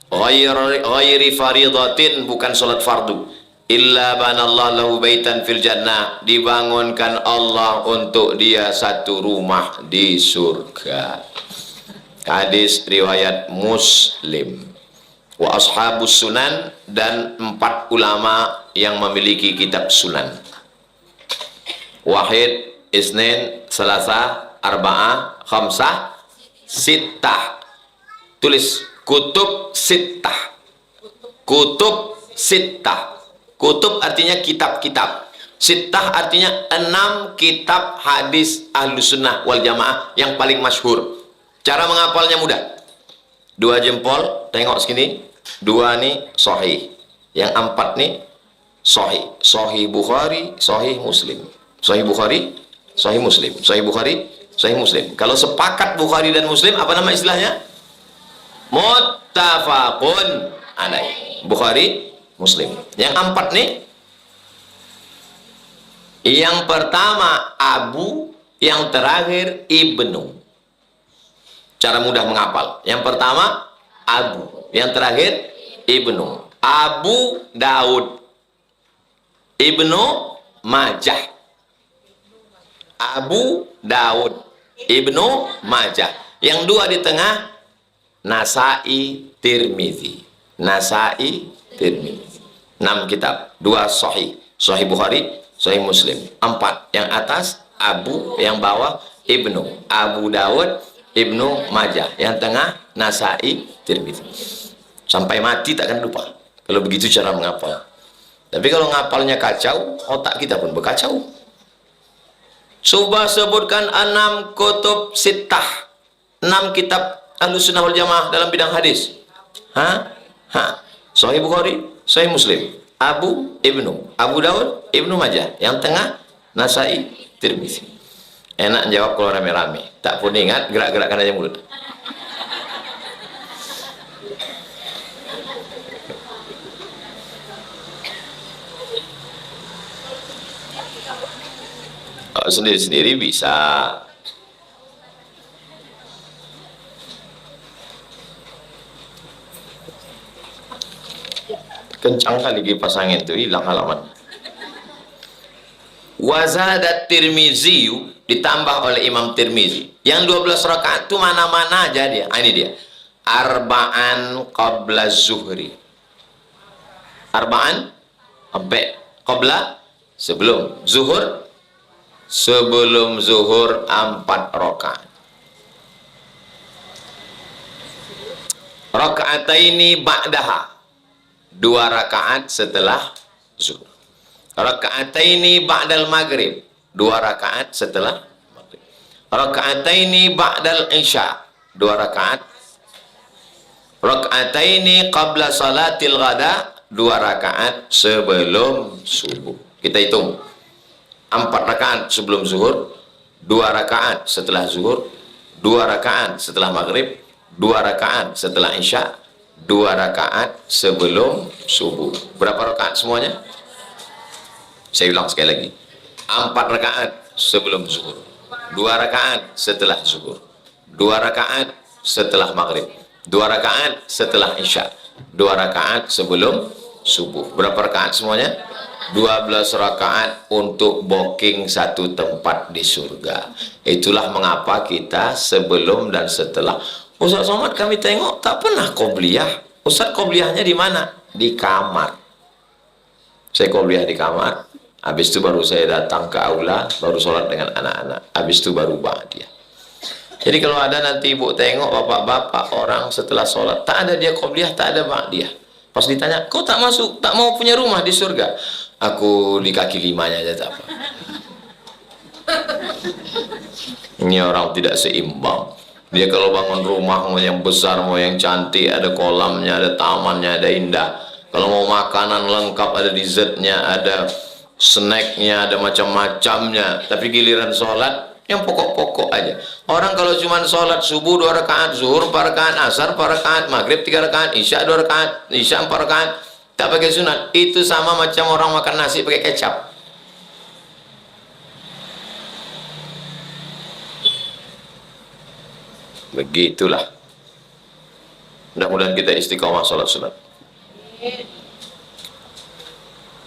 ghairi faridatin, bukan sholat fardu, illa banallahu lahu baitan fil jannah, dibangunkan Allah untuk dia satu rumah di surga. Hadis riwayat Muslim. Wa ashabus sunan, dan 4 ulama yang memiliki kitab sunan. Wahid Isnin, Selasa, Arba'ah, Khamsah, Sittah. Tulis kutub sittah. Kutub sittah. Kutub artinya kitab-kitab. Sittah artinya 6 kitab hadis Ahlus Sunnah wal Jamaah yang paling masyhur. Cara menghafalnya mudah. 2 jempol, tengok segini. 2 nih sahih. Yang 4 nih sahih. Sahih Bukhari, sahih Muslim. Sahih Bukhari, sahih Muslim. Sahih Bukhari, sahih Muslim. Kalau sepakat Bukhari dan Muslim, apa nama istilahnya? Muttafaqun alaih. Bukhari, Muslim. Yang 4 nih, yang pertama Abu, yang terakhir Ibnu. Cara mudah menghafal. Yang pertama Abu, yang terakhir Ibnu. Abu Daud, Ibnu Majah. Abu Daud, Ibnu Majah. Yang 2 di tengah Nasai, Tirmizi. Nasai, Tirmizi. 6 kitab, 2 sahih. Sahih Bukhari, sahih Muslim. 4 yang atas Abu, yang bawah Ibnu. Abu Daud, Ibnu Majah. Yang tengah Nasai, Tirmizi. Sampai mati takkan lupa. Kalau begitu cara menghafal. Tapi kalau ngapalnya kacau, otak kita pun berkacau. Coba sebutkan 6 kutub sittah. 6 kitab Ahlus Sunnah wal Jamaah dalam bidang hadis. Sahih Bukhari, sahih Muslim. Abu, Ibnu. Abu Daud, Ibnu Majah. Yang tengah Nasai, Tirmizi. Enak jawab kalau rame-rame. Tak pun ingat, gerak-gerakkan aja mulut. Sendiri-sendiri bisa. Kencang kali kipas angin itu, hilang halaman. Wazadat Tirmizi, ditambah oleh Imam Tirmizi. Yang 12 rakaat itu mana-mana aja dia. Ini dia. Arba'an qabla zuhri. Arba'an sampai qabla, sebelum zuhur. Sebelum zuhur 4 rakaat. Rakaataini ba'daha, 2 rakaat setelah zuhur. Rakaataini ba'dal maghrib, 2 rakaat setelah maghrib. Rakaataini ba'dal isya, 2 rakaat. Rakaataini qabla salatil ghada, 2 rakaat sebelum subuh. Kita hitung. 4 rakaat sebelum zuhur, 2 rakaat setelah zuhur, 2 rakaat setelah maghrib, 2 rakaat setelah isya, 2 rakaat sebelum subuh. Berapa rakaat semuanya? Saya ulang sekali lagi. 4 rakaat sebelum zuhur, 2 rakaat setelah zuhur, 2 rakaat setelah maghrib, 2 rakaat setelah isya, 2 rakaat sebelum subuh. Berapa rakaat semuanya? 12 rakaat untuk booking 1 tempat di surga. Itulah mengapa kita sebelum dan setelah. Ustaz Somad kami tengok tak pernah qobliyah. Ustaz qobliyahnya di mana? Di kamar. Saya qobliyah di kamar. Habis itu baru saya datang ke aula, baru sholat dengan anak-anak. Habis itu baru ba'diyah. Jadi kalau ada nanti ibu tengok bapak-bapak orang setelah sholat, tak ada dia qobliyah, tak ada ba'diyah. Pas ditanya, kau tak masuk, tak mau punya rumah di surga? Aku di kaki 5-nya aja tak apa. Ini orang tidak seimbang. Dia kalau bangun rumah mau yang besar, mau yang cantik, ada kolamnya, ada tamannya, ada indah. Kalau mau makanan lengkap, ada dessertnya, ada snacknya, ada macam-macamnya. Tapi giliran sholat, yang pokok-pokok aja. Orang kalau cuma sholat subuh 2 rakaat, zuhur 4 rakaat, asar 4 rakaat, maghrib 3 rakaat, isya 2 rakaat, isya 4 rakaat, tak pakai sunat, itu sama macam orang makan nasi pakai kecap. Begitulah. Mudah-mudahan kita istiqomah sholat sunat.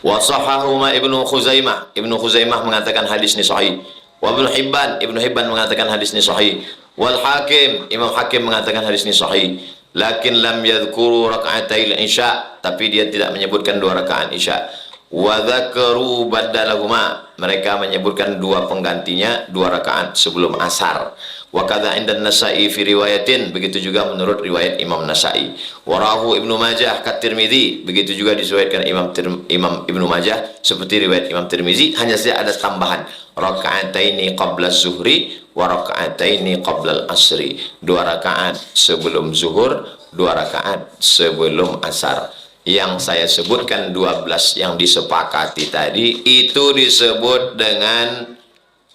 Wasahahuma Ibnu Khuzaimah. Ibnu Khuzaimah mengatakan hadis ini sahih. Wa Ibnu Hibban, Ibnu Hibban mengatakan hadis ini sahih. Wal Hakim, Imam Hakim mengatakan hadis ini sahih. Lakin lam yadhkuru raka'atai isya, tapi dia tidak menyebutkan 2 rakaat isya. wa dzakaru badalahuma, mereka menyebutkan dua penggantinya, 2 rakaat sebelum asar. Wa kadza inda Nasa'i fi riwayatin, begitu juga menurut riwayat Imam Nasa'i. Warahu Ibnu Majah kat Tirmizi, begitu juga diriwayatkan Imam Ibnu Majah seperti riwayat Imam Tirmizi, hanya saja ada tambahan raka'ataini qabla zuhri wa raka'ataini qabla al-asri, 2 rakaat sebelum zuhur, 2 rakaat sebelum asar. Yang saya sebutkan 12 yang disepakati tadi itu disebut dengan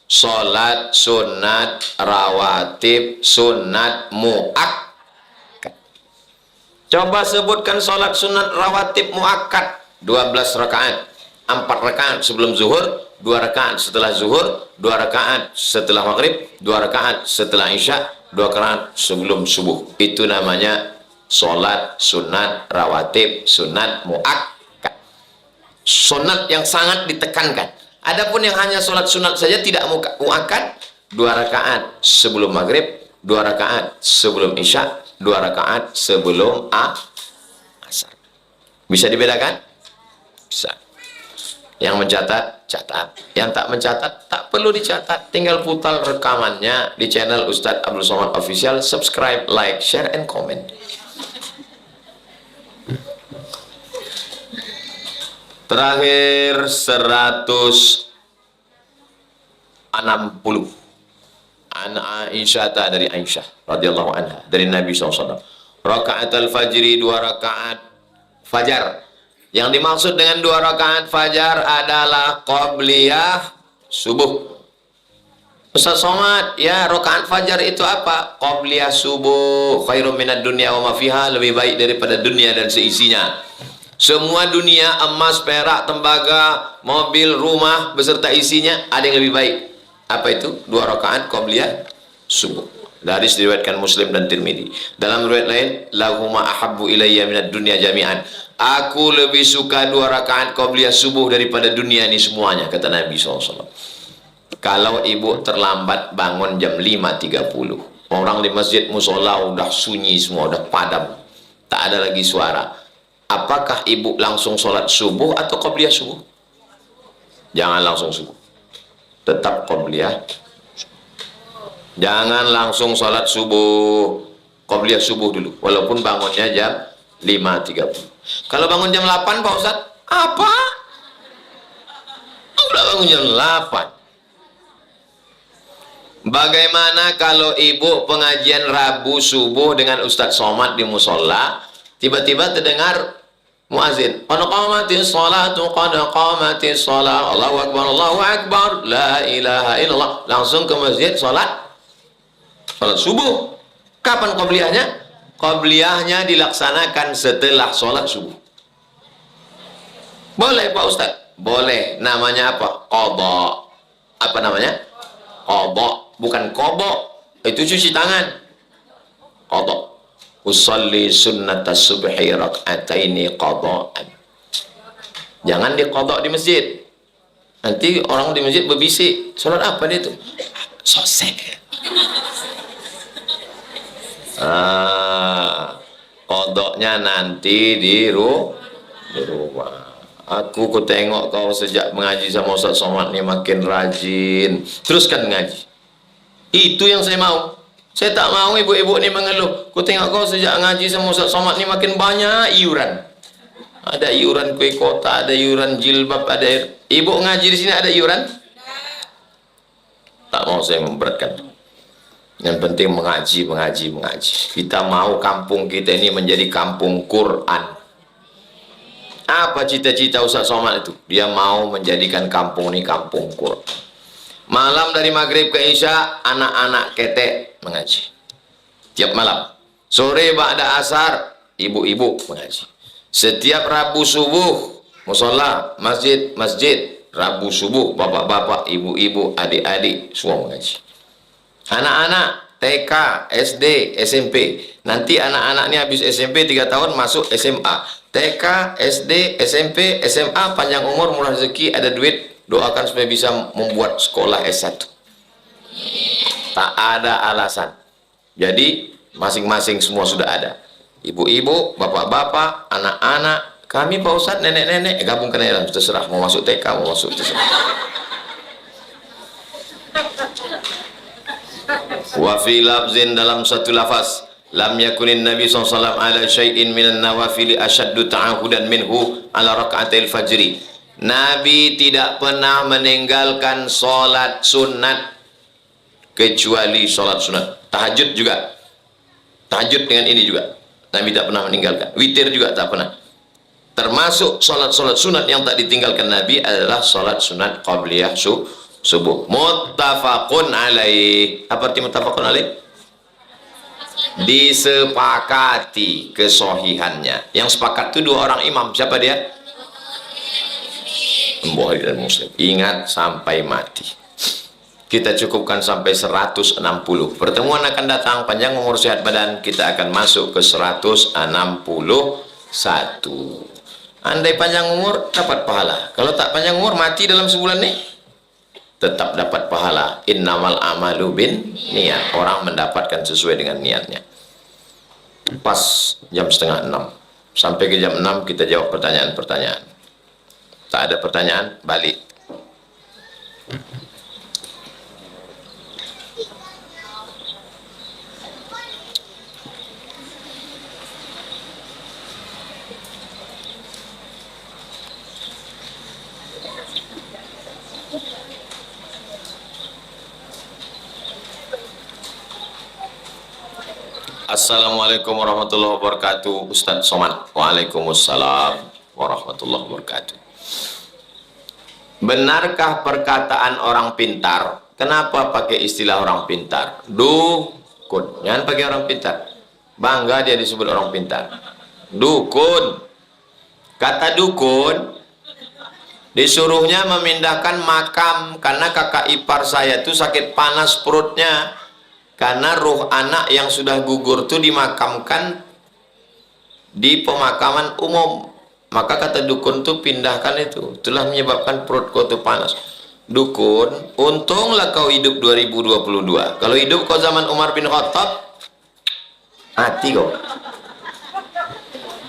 sholat sunat rawatib sunat muakkad. Coba sebutkan sholat sunat rawatib muakkad. 12 rakaat, 4 rakaat sebelum zuhur, 2 rakaat setelah zuhur, 2 rakaat setelah maghrib, 2 rakaat setelah isya, 2 rakaat sebelum subuh. Itu namanya sholat sunat rawatib sunat muakkad. Sunat yang sangat ditekankan. Adapun yang hanya sholat sunat saja tidak muakkad, 2 rakaat sebelum maghrib, 2 rakaat sebelum isya, 2 rakaat sebelum asar. Bisa dibedakan? Bisa. Yang mencatat, catat. Yang tak mencatat, tak perlu dicatat. Tinggal putar rekamannya di channel Ustadz Abdul Somad Official. Subscribe, like, share, and comment. Terakhir 160. An Aisyah, dari Aisyah radhiyallahu anha, dari Nabi SAW. Rakaat al-fajri, 2 rakaat fajar. Yang dimaksud dengan 2 rakaat fajar adalah qabliyah subuh. Ustaz Somad, ya rakaat fajar itu apa? Qabliyah subuh khairum minad dunya wa ma fiha, lebih baik daripada dunia dan seisinya. Semua dunia, emas, perak, tembaga, mobil, rumah beserta isinya, ada yang lebih baik. Apa itu? 2 rakaat qabliyah subuh. Hadis diriwayatkan Muslim dan Tirmidzi. Dalam riwayat lain, lahuma ahabbu ilayya minad dunya jami'an. Aku lebih suka 2 rakaat qabliyah subuh daripada dunia ini semuanya, kata Nabi SAW. Kalau ibu terlambat bangun jam 5.30, orang di masjid musola udah sunyi semua, udah padam, tak ada lagi suara. Apakah ibu langsung sholat subuh atau qabliyah subuh? Jangan langsung subuh, tetap qabliyah. Jangan langsung sholat subuh, qabliyah subuh dulu, walaupun bangunnya jam 5.30. Kalau bangun jam 8 Pak Ustadz, apa? Udah bangun jam 8. Bagaimana kalau ibu pengajian Rabu subuh dengan Ustadz Somad di musola, tiba-tiba terdengar muazin, qad qamatis sholatu, qad qamatis sholat, Allahu akbar, Allahu akbar, la ilaha illallah. Langsung ke masjid sholat subuh. Kapan qabliyahnya? Qabliyahnya dilaksanakan setelah sholat subuh. Boleh Pak Ustaz? Boleh. Namanya apa? Qadha. Apa namanya? Qadha. Bukan qadha. Itu cuci tangan. Qadha. Usalli sunnata subhi rak'ataini qadha'an. Jangan diqadha di masjid. Nanti orang di masjid berbisik. Salat apa dia itu? Sosek. Qadha'nya nanti di rumah. Aku tengok kau sejak mengaji sama Ustaz Somad ni makin rajin. Teruskan mengaji. Itu yang saya mau. Saya tak mau ibu-ibu ni mengeluh. Ku tengok kau sejak ngaji sama Ustaz Somad ni makin banyak iuran. Ada iuran kuih kota, ada iuran jilbab, ada ibu ngaji di sini ada iuran? Tak mau saya memberatkan. Yang penting mengaji. Kita mau kampung kita ini menjadi kampung Quran. Apa cita-cita Ustaz Somad itu? Dia mau menjadikan kampung ini kampung Quran. Malam dari maghrib ke isya, anak-anak ketek mengaji. Tiap malam. Sore ba'da asar, ibu-ibu mengaji. Setiap Rabu subuh, musola, masjid, Rabu subuh, bapak-bapak, ibu-ibu, adik-adik, semua mengaji. Anak-anak TK, SD, SMP. Nanti anak-anak ini habis SMP 3 tahun masuk SMA. TK, SD, SMP, SMA, panjang umur, murah rezeki, ada duit. Doakan supaya bisa membuat sekolah S1. Tak ada alasan. Jadi masing-masing semua sudah ada. Ibu-ibu, bapak-bapak, anak-anak, Kami Pak Ustadz nenek-nenek gabungkan aja, terserah mau masuk TK mau masuk terserah. Wa fi lafzin, dalam satu lafaz, lam yakunin Nabi SAW ala syai'in minan nawafili asyaddu ta'ahudan minhu ala raka'atil fajri. Nabi tidak pernah meninggalkan sholat sunat kecuali sholat sunat. Tahajud juga, tahajud dengan ini juga Nabi tak pernah meninggalkan. Witir juga tak pernah. Termasuk sholat-sholat sunat yang tak ditinggalkan Nabi adalah sholat sunat qabliyah subuh. Muttafaqun alaih. Apa arti muttafaqun alaih? Disepakati kesohihannya. Yang sepakat itu dua orang imam. Siapa dia? Bukhari dan Muslim. Ingat sampai mati. Kita cukupkan sampai 160. Pertemuan akan datang, panjang umur sehat badan, kita akan masuk ke 161. Andai panjang umur dapat pahala. Kalau tak panjang umur mati dalam sebulan nih, tetap dapat pahala. Innamal amalu bin niat. Orang mendapatkan sesuai dengan niatnya. Pas jam setengah 6. Sampai ke jam 6 kita jawab pertanyaan-pertanyaan. Tak ada pertanyaan, balik. Assalamualaikum warahmatullahi wabarakatuh. Ustaz Somad. Waalaikumsalam warahmatullahi wabarakatuh. Benarkah perkataan orang pintar? Kenapa pakai istilah orang pintar? Dukun. Jangan pakai orang pintar. Bangga dia disebut orang pintar. Dukun. Kata dukun, disuruhnya memindahkan makam karena kakak ipar saya itu sakit panas perutnya. Karena ruh anak yang sudah gugur itu dimakamkan di pemakaman umum. Maka kata dukun tuh pindahkan itu. Itulah menyebabkan perut kau tuh panas. Dukun, untunglah kau hidup 2022. Kalau hidup kau zaman Umar bin Khattab, mati kau.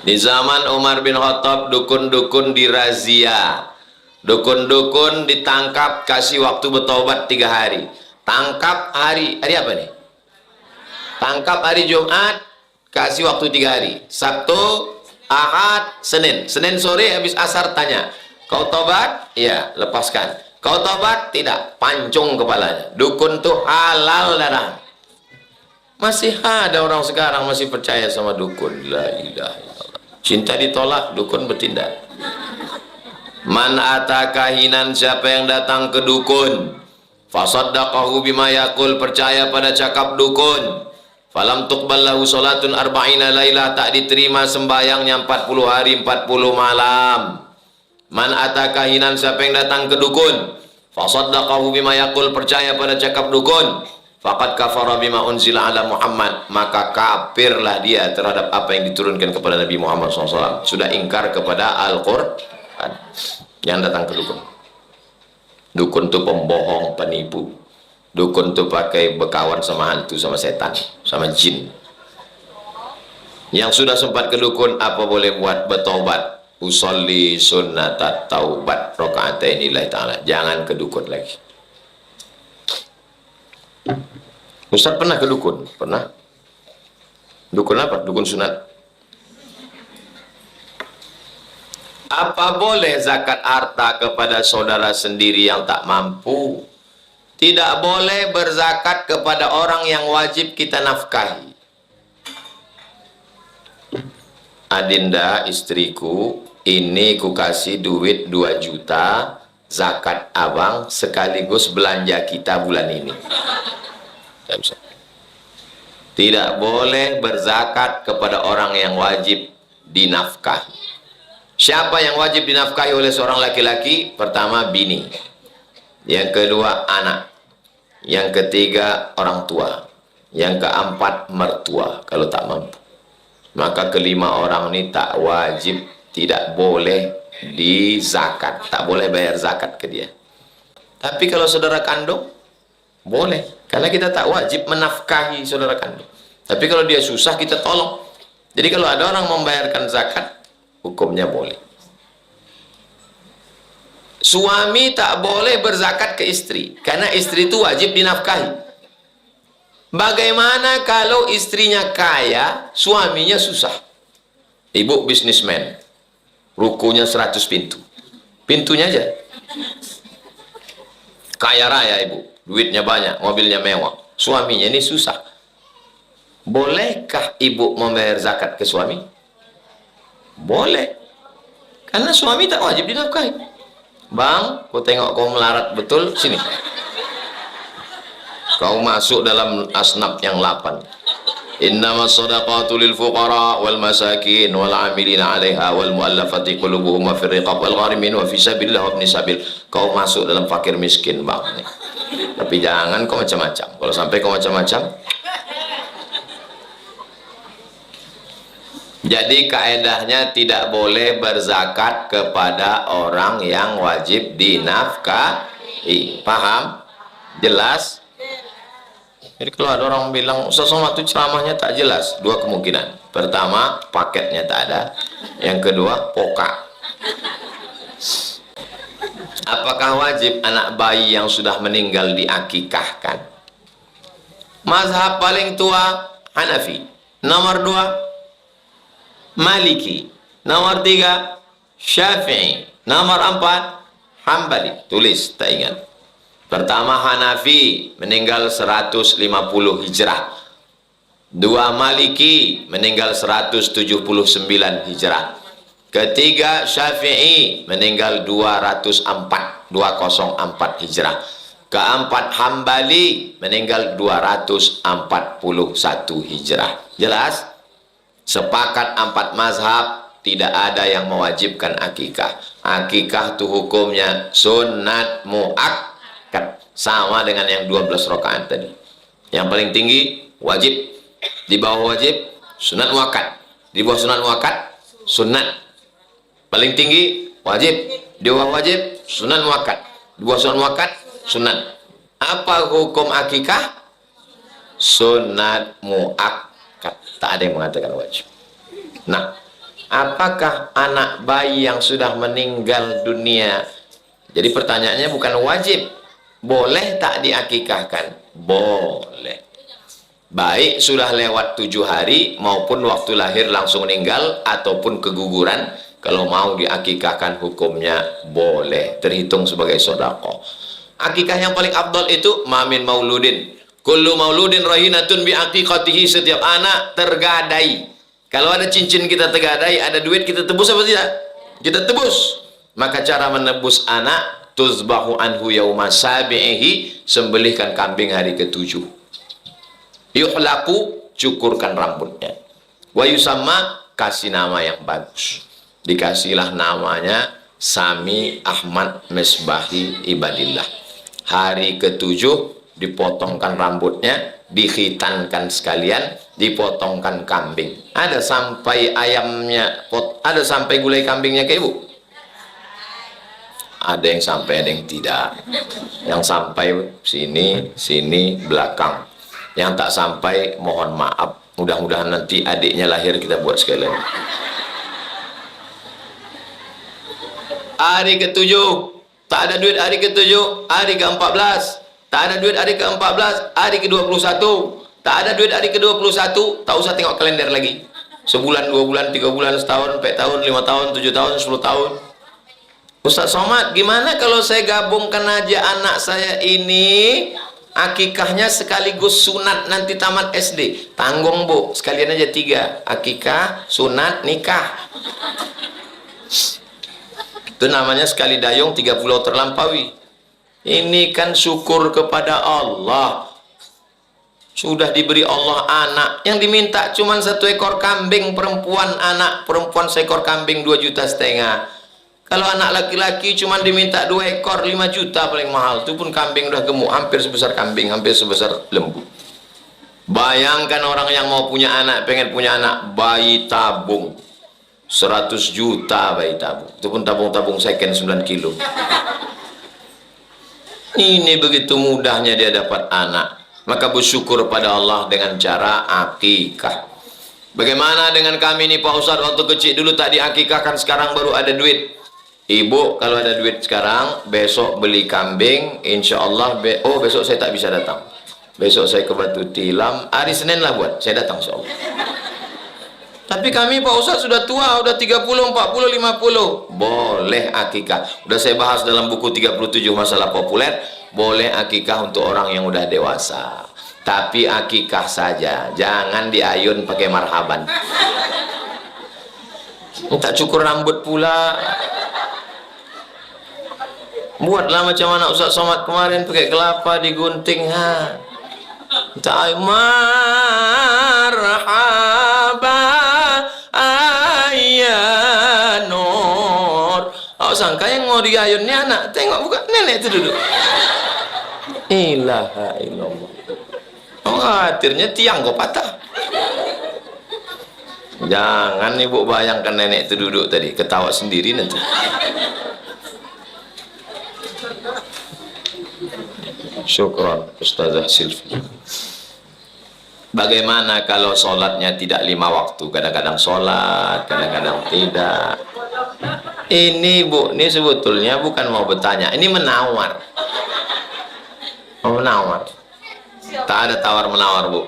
Di zaman Umar bin Khattab, dukun-dukun dirazia. Dukun-dukun ditangkap, kasih waktu bertobat 3 hari. Tangkap hari apa nih? Tangkap hari Jumat, kasih waktu 3 hari. Sabtu, Ahad, Senin. Senin sore habis asar tanya, kau tobat? Iya, lepaskan. Kau tobat? Tidak. Pancung kepalanya. Dukun tuh halal darah. Masih ada orang sekarang masih percaya sama dukun. La ilaha illallah. Cinta ditolak, dukun bertindak. Man ata kahinan, siapa yang datang ke dukun, fasaddaqahu bima yaqul, percaya pada cakap dukun, falam tuqbal lahu salatun arba'ina lailah, tak diterima sembahyangnya 40 hari 40 malam. Man ata kahinan, siapa yang datang ke dukun, fasaddaqahu bima yaqul, percaya pada cakap dukun, faqad kafara bima unzila ala Muhammad, maka kafirlah dia terhadap apa yang diturunkan kepada Nabi Muhammad SAW. Sudah ingkar kepada Al-Quran. Yang datang ke dukun. Dukun itu pembohong, penipu. Dukun itu pakai berkawan sama hantu, sama setan, sama jin. Yang sudah sempat ke dukun, apa boleh buat? Bertobat. Usolli sunnatat taubat raka'atain lillahi ta'ala. Jangan ke dukun lagi. Ustaz pernah ke dukun? Pernah. Dukun apa? Dukun sunat. Apa boleh zakat harta kepada saudara sendiri yang tak mampu? Tidak boleh berzakat kepada orang yang wajib kita nafkahi. Adinda, istriku, ini ku kasih duit 2 juta zakat abang sekaligus belanja kita bulan ini. Tidak bisa. Tidak boleh berzakat kepada orang yang wajib dinafkahi. Siapa yang wajib dinafkahi oleh seorang laki-laki? Pertama, bini. Yang kedua, anak. Yang ketiga, orang tua. Yang keempat, mertua kalau tak mampu. Maka kelima orang ini tak wajib, tidak boleh dizakat, tak boleh bayar zakat ke dia. Tapi kalau saudara kandung, boleh. Karena kita tak wajib menafkahi saudara kandung. Tapi kalau dia susah, kita tolong. Jadi kalau ada orang membayarkan zakat, hukumnya boleh. Suami tak boleh berzakat ke istri, karena istri itu wajib dinafkahi. Bagaimana kalau istrinya kaya, suaminya susah? Ibu bisnismen, rukonya 100 pintu, pintunya aja. Kaya raya ibu, duitnya banyak, mobilnya mewah. Suaminya ini susah. Bolehkah ibu membayar zakat ke suami? Boleh, karena suami tak wajib dinafkahi. Bang, kau tengok kau melarat betul, sini. Kau masuk dalam asnaf yang 8. Innamas shadaqatu lil fuqara wal masakin wal 'amilina 'alaiha wal mu'allafati qulubuhum wa fir riqab wal gharimin wa fi sabilillah wa ibn sabil. Kau masuk dalam fakir miskin, Bang. Tapi jangan kau macam-macam. Kalau sampai kau macam-macam, jadi kaedahnya tidak boleh berzakat kepada orang yang wajib dinafkahi. Paham? Jelas? Jadi kalau ada orang bilang Ustaz Somad itu ceramahnya tak jelas, dua kemungkinan. Pertama, paketnya tak ada. Yang kedua, pokak. Apakah wajib anak bayi yang sudah meninggal diakikahkan? Mazhab paling tua Hanafi. Nomor 2 Maliki, nomor 3 Syafi'i, nomor 4 Hambali. Tulis, tak ingat. Pertama Hanafi meninggal 150 Hijrah. 2 Maliki meninggal 179 Hijrah. Ketiga Syafi'i meninggal 204 Hijrah. Keempat Hambali meninggal 241 Hijrah. Jelas? Sepakat 4 mazhab tidak ada yang mewajibkan akikah. Akikah itu hukumnya sunat muakkad, sama dengan yang 12 rakaat tadi. Yang paling tinggi wajib, di bawah wajib sunat muakkad, di bawah sunat muakkad sunat. Paling tinggi wajib, di bawah wajib sunat muakkad, di bawah sunat muakkad sunat. Apa hukum akikah? Sunat muakkad. Tak ada yang mengatakan wajib. Nah, apakah anak bayi yang sudah meninggal dunia? Jadi pertanyaannya bukan wajib, boleh tak diakikahkan? Boleh. Baik sudah lewat 7 hari maupun waktu lahir langsung meninggal ataupun keguguran, kalau mau diakikahkan hukumnya boleh, terhitung sebagai sedekah. Akikah yang paling afdal itu mamin mauludin kullu mauludin rahinatun bi aqiqatihi, setiap anak tergadai. Kalau ada cincin kita tergadai, ada duit kita tebus apa tidak? Kita tebus. Maka cara menebus anak, tuzbahu anhu yauma sabi'ihi, sembelihkan kambing hari ke-7. Yuhlaku, cukurkan rambutnya. Wa yusamma, kasih nama yang bagus. Dikasihlah namanya Sami Ahmad Misbahi Ibadillah. Hari ke-7 dipotongkan rambutnya, dikhitankan sekalian, dipotongkan kambing. Ada sampai ayamnya, ada sampai gulai kambingnya ke ibu? Ada yang sampai, ada yang tidak. Yang sampai sini belakang. Yang tak sampai mohon maaf. Mudah-mudahan nanti adiknya lahir kita buat sekalian. Hari ke-7 tak ada duit, hari ke-7, hari ke-14 tak ada duit, hari ke-14, hari ke-21 tak ada duit, hari ke-21 tak usah tengok kalender lagi. Sebulan, 2 bulan, 3 bulan, setahun, 4 tahun, 5 tahun, 7 tahun, 10 tahun. Ustaz Somad, gimana kalau saya gabungkan aja anak saya ini, akikahnya sekaligus sunat nanti tamat SD? Tanggung bu, sekalian aja 3, akikah, sunat, nikah. Itu namanya sekali dayung 3 pulau terlampaui. Ini kan syukur kepada Allah, sudah diberi Allah anak. Yang diminta cuma 1 ekor kambing perempuan, anak perempuan seekor kambing 2,5 juta. Kalau anak laki-laki cuma diminta 2 ekor 5 juta paling mahal. Itu pun kambing udah gemuk, hampir sebesar kambing, hampir sebesar lembu. Bayangkan orang yang mau punya anak, pengen punya anak, bayi tabung 100 juta bayi tabung. Itu pun tabung-tabung second 9 kilo. Ini begitu mudahnya dia dapat anak. Maka bersyukur pada Allah dengan cara akikah. Bagaimana dengan kami nih Pak Ustadz, waktu kecil dulu tak diakikahkan, sekarang baru ada duit. Ibu kalau ada duit sekarang, besok beli kambing, insya Allah besok saya tak bisa datang, besok saya ke Batu Tilam, hari Senin lah buat saya datang insya Allah. Tapi kami Pak Ustadz sudah tua, udah 30, 40, 50. Boleh akikah. Udah saya bahas dalam buku 37 masalah populer. Boleh akikah untuk orang yang udah dewasa. Tapi akikah saja, jangan diayun pakai marhaban. Tak cukur rambut pula. Buatlah macam mana Ustaz Somad kemarin, pakai kelapa digunting. Tak marhaba Nur. Oh, sangka yang mau diayun ni anak, tengok bukan nenek itu duduk. Ilaha illallah. Oh, khawatirnya tiang kau patah. Jangan ibu bayangkan nenek itu duduk tadi, ketawa sendiri nanti. Syukran Ustazah Silvi. Bagaimana kalau sholatnya tidak 5 waktu, kadang-kadang sholat, kadang-kadang tidak. Ini Bu, ini sebetulnya bukan mau bertanya, ini menawar. Mau menawar. Tak ada tawar-menawar Bu.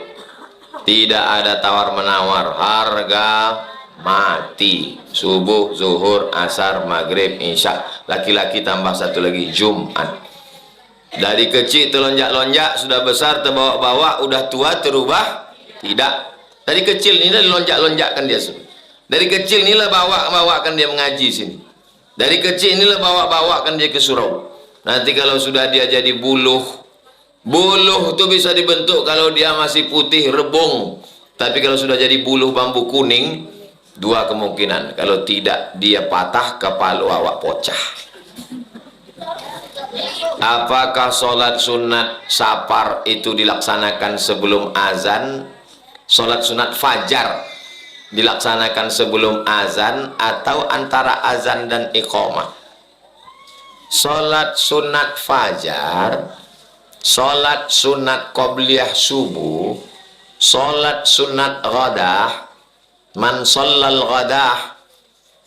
Tidak ada tawar-menawar. Harga mati. Subuh, zuhur, asar, maghrib, isya. Laki-laki tambah satu lagi, Jumat. Dari kecil terlonjak-lonjak, sudah besar terbawa-bawa, udah tua terubah? Tidak. Dari kecil ini lonjak-lonjakkan dia. Dari kecil inilah bawakan dia mengaji sini. Dari kecil inilah bawakan dia ke surau. Nanti kalau sudah dia jadi buluh itu bisa dibentuk kalau dia masih putih rebung. Tapi kalau sudah jadi buluh bambu kuning, 2 kemungkinan. Kalau tidak, dia patah, kepala awak pocah. Apakah sholat sunat sapar itu dilaksanakan sebelum azan? Sholat sunat fajar dilaksanakan sebelum azan atau antara azan dan iqamah? Sholat sunat fajar, sholat sunat qobliyah subuh, sholat sunat ghadah, man shallal ghadah,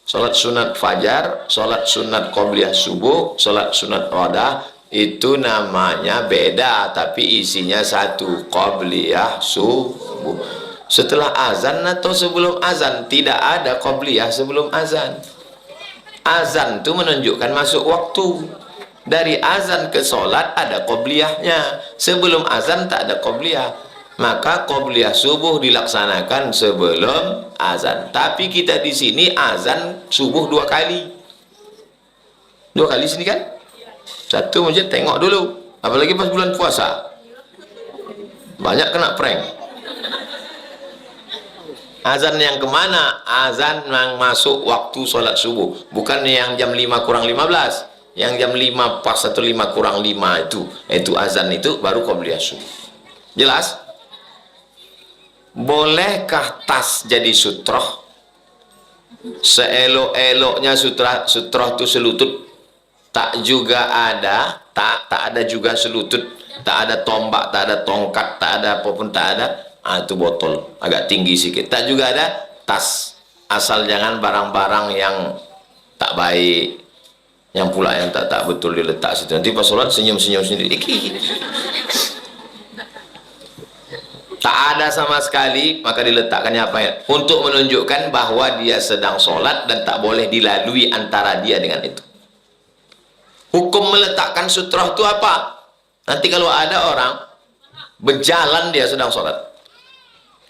sholat sunat fajar, sholat sunat qobliyah subuh, sholat sunat ghadah, itu namanya beda, tapi isinya satu, qobliyah subuh. Setelah azan atau sebelum azan? Tidak ada qobliyah sebelum azan. Azan itu menunjukkan masuk waktu. Dari azan ke sholat ada qobliyahnya. Sebelum azan tak ada qobliyah. Maka qobliyah subuh dilaksanakan sebelum azan. Tapi kita di sini azan subuh 2 kali. 2 kali sini kan? Satu masjid tengok dulu. Apalagi pas bulan puasa. Banyak kena prank. Azan yang kemana? Azan yang masuk waktu sholat subuh. Bukan yang jam 5 kurang 15. Yang jam 5 pas atau 5 kurang 5 itu. Itu azan itu baru qobliyah subuh. Jelas? Bolehkah tas jadi sutroh? Seelok-eloknya sutroh itu selutut. Tak juga ada. Tak ada juga selutut. Tak ada tombak, tak ada tongkat, tak ada apapun, tak ada. Itu botol agak tinggi sedikit. Tak juga ada tas. Asal jangan barang-barang yang tak baik, yang pula yang tak betul diletak situ. Nanti pas sholat senyum-senyum sendiri. Tak ada sama sekali, maka diletakkannya apa ya? Untuk menunjukkan bahwa dia sedang sholat dan tak boleh dilalui antara dia dengan itu. Hukum meletakkan sutroh itu apa? Nanti kalau ada orang berjalan dia sedang sholat.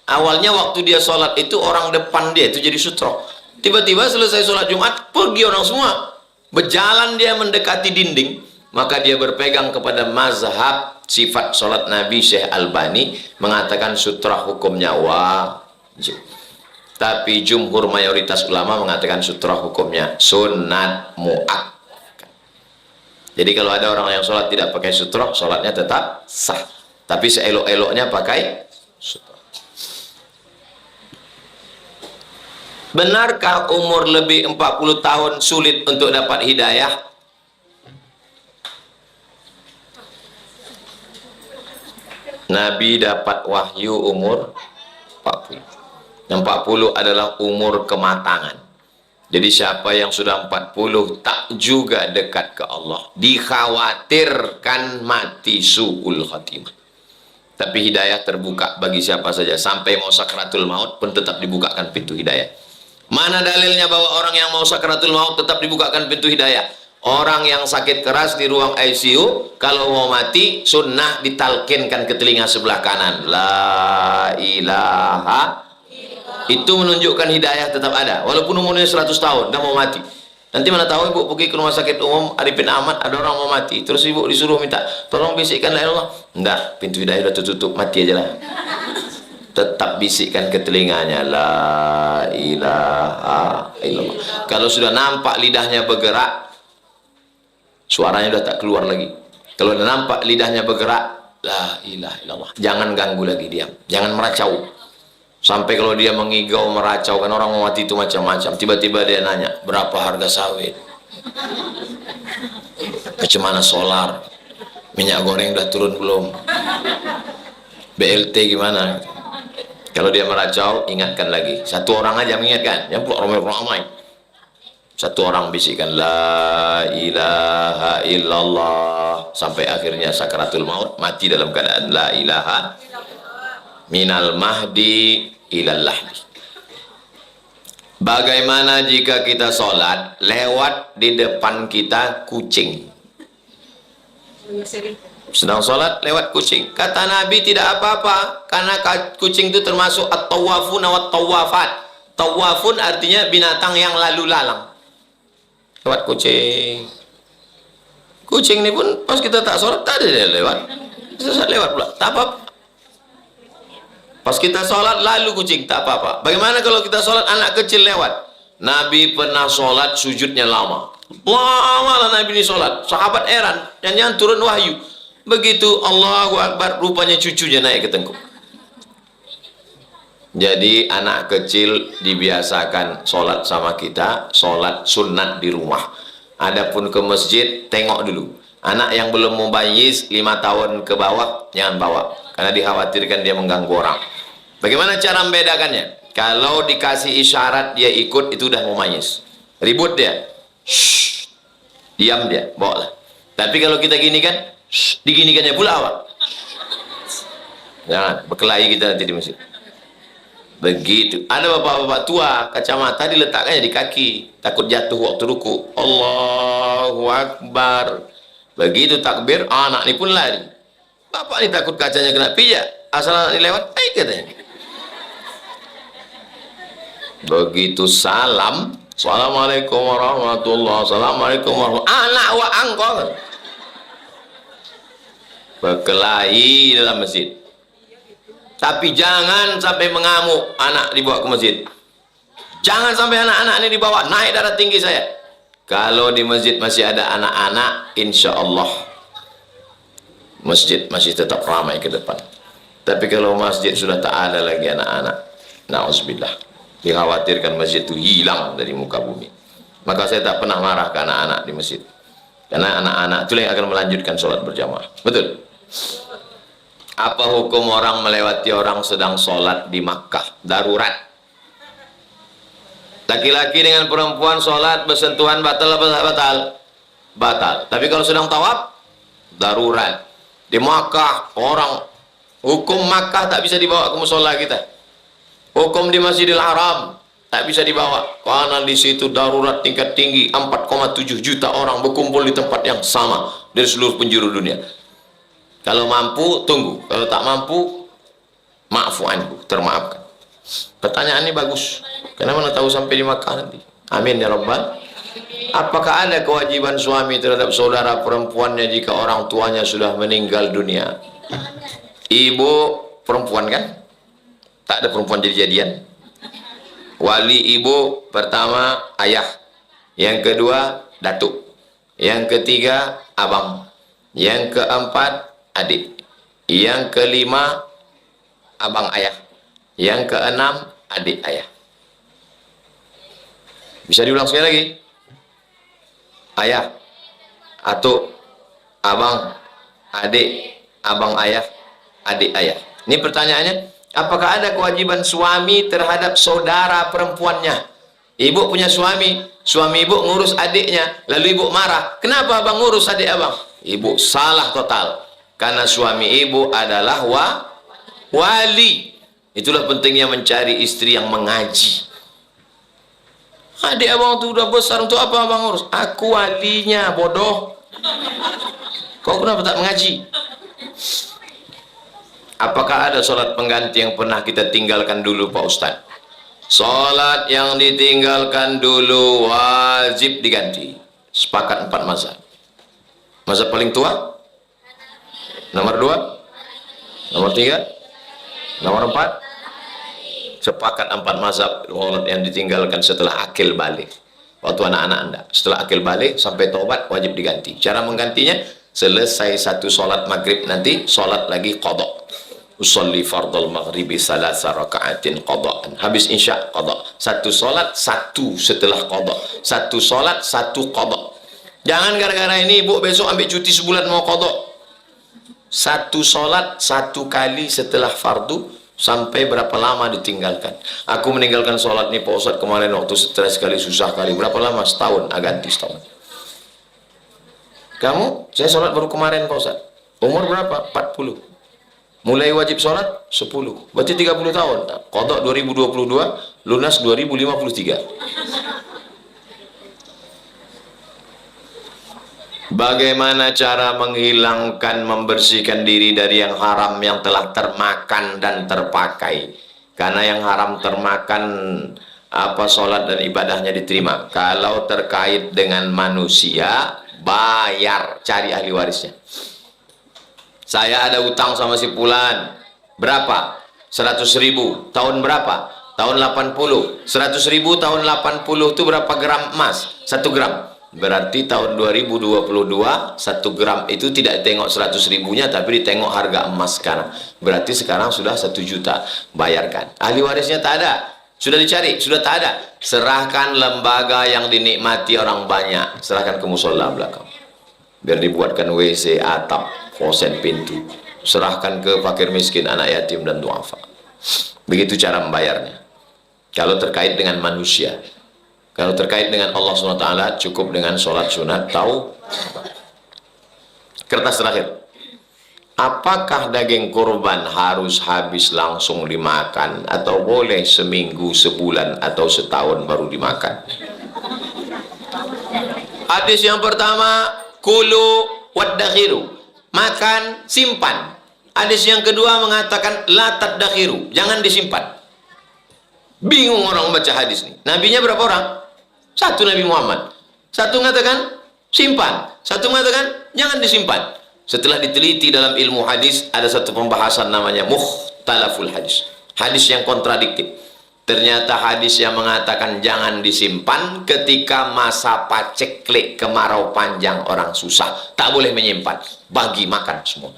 Awalnya waktu dia sholat itu orang depan dia itu jadi sutroh. Tiba-tiba selesai sholat Jumat pergi orang semua. Berjalan dia mendekati dinding. Maka dia berpegang kepada mazhab sifat sholat Nabi Syekh Albani. Mengatakan sutroh hukumnya wajib. Tapi jumhur mayoritas ulama mengatakan sutroh hukumnya sunat mu'akkad. Jadi kalau ada orang yang sholat tidak pakai sutroh, sholatnya tetap sah. Tapi seelok-eloknya pakai sutroh. Benarkah umur lebih 40 tahun sulit untuk dapat hidayah? Nabi dapat wahyu umur 40. Yang 40 adalah umur kematangan. Jadi siapa yang sudah 40 tak juga dekat ke Allah, dikhawatirkan mati su'ul khatimah. Tapi hidayah terbuka bagi siapa saja. Sampai mau sakratul maut pun tetap dibukakan pintu hidayah. Mana dalilnya bahwa orang yang mau sakratul maut tetap dibukakan pintu hidayah? Orang yang sakit keras di ruang ICU, kalau mau mati, sunnah ditalkinkan ke telinga sebelah kanan. La ilaha. Itu menunjukkan hidayah tetap ada. Walaupun umurnya 100 tahun, dah mau mati. Nanti mana tahu ibu pergi ke rumah sakit umum Arifin Ahmad, ada orang mau mati. Terus ibu disuruh minta, tolong bisikkan la ilallah. Enggak, pintu hidayah sudah tertutup, mati aja lah. Tetap bisikkan ke telinganya, la ilaha illallah. Kalau sudah nampak lidahnya bergerak, suaranya sudah tak keluar lagi. Kalau sudah nampak lidahnya bergerak, la ilaha illallah. Jangan ganggu lagi, diam. Jangan meracau. Sampai kalau dia mengigau, meracau, kan orang mau mati itu macam-macam. Tiba-tiba dia nanya, berapa harga sawit? Macam mana solar? Minyak goreng udah turun belum? BLT gimana? Kalau dia meracau, ingatkan lagi. Satu orang aja mengingatkan, yang pula ramai-ramai. Satu orang bisikkan, la ilaha illallah. Sampai akhirnya sakaratul maut, mati dalam keadaan la ilaha minal mahdi ilal lahdi. Bagaimana jika kita sholat, lewat di depan kita kucing? Sedang sholat, lewat kucing. Kata Nabi tidak apa-apa, karena kucing itu termasuk at-tawafun wa tawafat. Tawafun artinya binatang yang lalu lalang. Lewat kucing. Kucing ini pun pas kita tak sholat, tak ada dia lewat. Kita lewat pula, tak apa-apa. Pas kita sholat lalu kucing, tak apa-apa. Bagaimana kalau kita sholat anak kecil lewat? Nabi pernah sholat sujudnya lama. Lama lah Nabi ini sholat. Sahabat heran. Jangan turun wahyu. Begitu Allahu Akbar, rupanya cucunya naik ke tengkuk. Jadi anak kecil dibiasakan sholat sama kita, sholat sunat di rumah. Adapun ke masjid, tengok dulu. Anak yang belum mumayyiz 5 tahun ke bawah, jangan bawa. Karena dikhawatirkan dia mengganggu orang. Bagaimana cara membedakannya? Kalau dikasih isyarat dia ikut, itu udah mumayyiz. Ribut dia, shh, diam dia, bawa lah. Tapi kalau kita gini kan, shh, diginikannya pula awak. Jangan, berkelahi kita nanti di masjid. Begitu. Ada bapak-bapak tua, kacamata diletakkannya di kaki, takut jatuh waktu ruku. Allahu Akbar. Begitu takbir, anak ini pun lari. Bapak ini takut kacanya kena pijak, asal anak ini lewat, baik katanya. Begitu salam, assalamualaikum warahmatullahi wabarakatuh, assalamualaikum warahmatullahi wabarakatuh, anak wa angkol. Berkelahi dalam masjid. Tapi jangan sampai mengamuk anak dibawa ke masjid. Jangan sampai anak-anak ini dibawa naik darah tinggi saya. Kalau di masjid masih ada anak-anak, insya Allah masjid masih tetap ramai ke depan. Tapi kalau masjid sudah tak ada lagi anak-anak, na'udzubillah, dikhawatirkan masjid itu hilang dari muka bumi. Maka saya tak pernah marah ke anak-anak di masjid, karena anak-anak itu yang akan melanjutkan sholat berjamaah. Betul. Apa hukum orang melewati orang sedang sholat di Makkah? Darurat. Laki-laki dengan perempuan sholat bersentuhan batal apa batal? Batal. Tapi kalau sedang tawaf, darurat. Di Makkah, orang hukum Makkah tak bisa dibawa ke musola kita. Hukum di Masjidil Haram tak bisa dibawa, karena di situ darurat tingkat tinggi. 4,7 juta orang berkumpul di tempat yang sama dari seluruh penjuru dunia. Kalau mampu tunggu, kalau tak mampu maafu anhu, termaafkan. Pertanyaan ini bagus, karena mana tahu sampai di Makkah nanti. Amin ya Rabbal. Apakah ada kewajiban suami terhadap saudara perempuannya jika orang tuanya sudah meninggal dunia? Ibu perempuan kan? Tak ada perempuan jadi-jadian. Wali ibu pertama ayah, yang kedua datuk, yang ketiga abang, yang keempat adik, yang kelima abang ayah, yang keenam adik ayah. Bisa diulang sekali lagi? Ayah, atuk, abang, adik, abang ayah, adik ayah. Ini pertanyaannya, Apakah ada kewajiban suami terhadap saudara perempuannya? Ibu punya suami, suami ibu ngurus adiknya, lalu ibu marah, kenapa abang ngurus adik abang? Ibu salah total, karena suami ibu adalah wali. Itulah pentingnya mencari istri yang mengaji. Adik abang itu udah besar, untuk apa abang ngurus? Aku walinya, bodoh. Kau kenapa tak mengaji? Apakah ada sholat pengganti yang pernah kita tinggalkan dulu Pak Ustadz? Sholat yang ditinggalkan dulu wajib diganti. Sepakat 4 mazhab. Mazhab paling tua? Nomor 2? Nomor 3? Nomor 4? Sepakat 4 mazhab. Sholat yang ditinggalkan setelah akil balik. Waktu anak-anak Anda. Setelah akil balik sampai taubat wajib diganti. Cara menggantinya, selesai satu sholat maghrib nanti, sholat lagi qadha. Usolli fardal maghribi salasa raka'atin qada'an. Habis isya qada. Satu solat, satu setelah qada. Satu solat, satu qada. Jangan gara-gara ini ibu besok ambil cuti sebulan mau qada. Satu solat, satu kali setelah fardu. Sampai berapa lama ditinggalkan? Aku meninggalkan solat nih Pak Ustadz kemarin waktu stres kali, susah kali. Berapa lama? Setahun. Ganti setahun. Kamu? Saya solat baru kemarin Pak Ustadz. Umur berapa? 40. Mulai wajib sholat 10, berarti 30 tahun. Qadha 2022, lunas 2053. Bagaimana cara menghilangkan, membersihkan diri dari yang haram yang telah termakan dan terpakai? Karena yang haram termakan, apa sholat dan ibadahnya diterima. Kalau terkait dengan manusia, bayar, cari ahli warisnya. Saya ada utang sama si Fulan. Berapa? 100.000. Tahun berapa? Tahun 80. 100.000 tahun 80 itu berapa gram emas? 1 gram. Berarti tahun 2022 1 gram itu tidak ditengok 100.000-nya, tapi ditengok harga emas sekarang. Berarti sekarang sudah 1 juta. Bayarkan. Ahli warisnya tak ada. Sudah dicari, sudah tak ada. Serahkan lembaga yang dinikmati orang banyak. Serahkan ke musola belakang. Biar dibuatkan WC, atap, fosen, pintu. Serahkan ke fakir miskin, anak yatim dan duafa. Begitu cara membayarnya. Kalau terkait dengan manusia. Kalau terkait dengan Allah SWT, cukup dengan sholat sunat. Tahu? Kertas terakhir. Apakah daging kurban harus habis langsung dimakan, atau boleh seminggu, sebulan, atau setahun baru dimakan? Hadis yang pertama, kulu waddakhiru, makan, simpan. Hadis yang kedua mengatakan la tadakhiru, jangan disimpan. Bingung orang baca hadis ini. Nabinya berapa orang? Satu, Nabi Muhammad. Satu mengatakan simpan, satu mengatakan jangan disimpan. Setelah diteliti dalam ilmu hadis, ada satu pembahasan namanya mukhtalaful hadis. Hadis yang kontradiktif. Ternyata hadis yang mengatakan jangan disimpan ketika masa paceklik, kemarau panjang, orang susah, tak boleh menyimpan, bagi makan semua.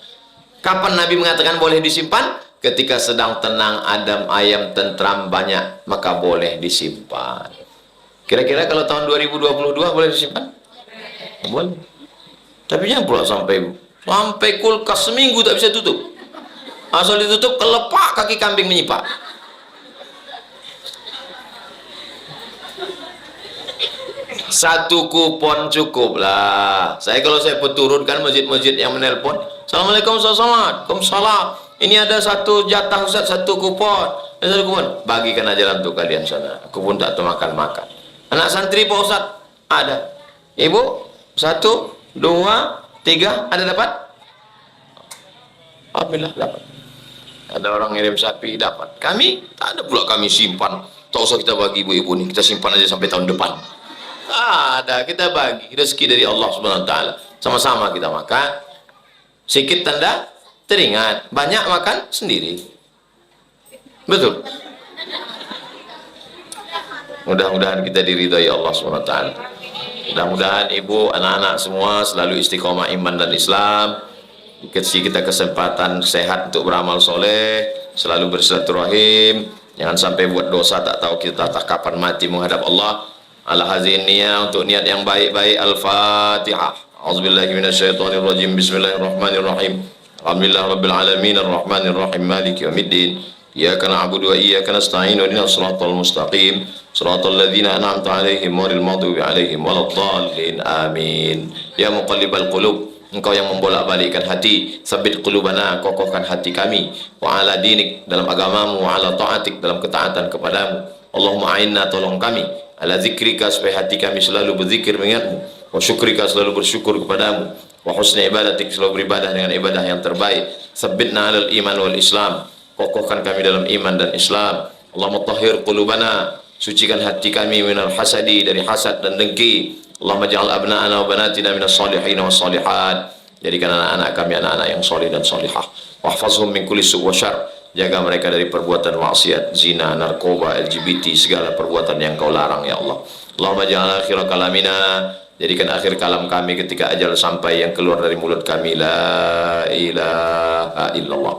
Kapan Nabi mengatakan boleh disimpan? Ketika sedang tenang, adem ayam, tentram, banyak, maka boleh disimpan. Kira-kira kalau tahun 2022 boleh disimpan? Boleh. Tapi jangan pula sampai kulkas seminggu tak bisa tutup. Asal ditutup, kelepak kaki kambing menyipak. Satu kupon cukup lah. Kalau saya peturunkan masjid-masjid yang menelpon, Assalamualaikum, Waalaikumsalam. Ini ada satu jatah Ustaz, satu kupon. Satu kupon. Bagikan aja untuk kalian sana. Aku pun tak tahu makan-makan. Anak santri Pak Ustaz ada. Ibu 1, 2, 3 ada dapat? Alhamdulillah dapat. Ada orang ngirim sapi dapat. Kami tak ada pula kami simpan. Tak usah kita bagi ibu-ibu nih. Kita simpan aja sampai tahun depan. Ada, kita bagi rezeki dari Allah Subhanahu wa taala. Sama-sama kita makan. Sikit tanda teringat, banyak makan sendiri. Betul. Mudah-mudahan kita diridhai Allah Subhanahu wa taala. Mudah-mudahan ibu, anak-anak semua selalu istiqomah iman dan Islam. Kasih kita kesempatan sehat untuk beramal soleh, selalu bersilaturahim. Jangan sampai buat dosa tak tahu kita tak kapan mati menghadap Allah. Ala hazin niyah, untuk niat yang baik-baik. Al-Fatihah. A'udzubillahi minasyaitonirrajim. Bismillahirrahmanirrahim. Alhamdulillah rabbil alamin arrahmanirrahim maliki yaumiddin. iyyaka na'budu wa iyyaka nasta'in ihdinas siratal mustaqim siratal ladzina an'amta 'alaihim ghairil maghdubi 'alaihim waladdallin amin. Ya muqallibal qulub, Engkau yang membolak-balikkan hati, sabit qulubana, kokohkan hati kami, wa ala dinik, dalam agamamu, wa ala ta'atik, dalam ketaatan kepadamu. Allahumma a'inna, tolong kami, ala zikrika, supaya hati kami selalu berzikir mengingatmu, wa syukrika, selalu bersyukur kepadamu, wa husni ibadatik, selalu beribadah dengan ibadah yang terbaik. Sabitna alal iman wal islam, kokohkan kami dalam iman dan Islam. Allahumma tahhir qulubana, sucikan hati kami minal hasadi, dari hasad dan dengki. Allahumma ja'al abna'ana wa banatina minas salihin was salihat, jadikan anak-anak kami anak-anak yang soleh dan solihah. Wahfazhum min kulli su' wa syarr, jaga mereka dari perbuatan maksiat, zina, narkoba, LGBT, segala perbuatan yang Kau larang ya Allah. Allahumma ja'al akhir kalamina, jadikan akhir kalam kami ketika ajal sampai yang keluar dari mulut kami, la ilaha illallah.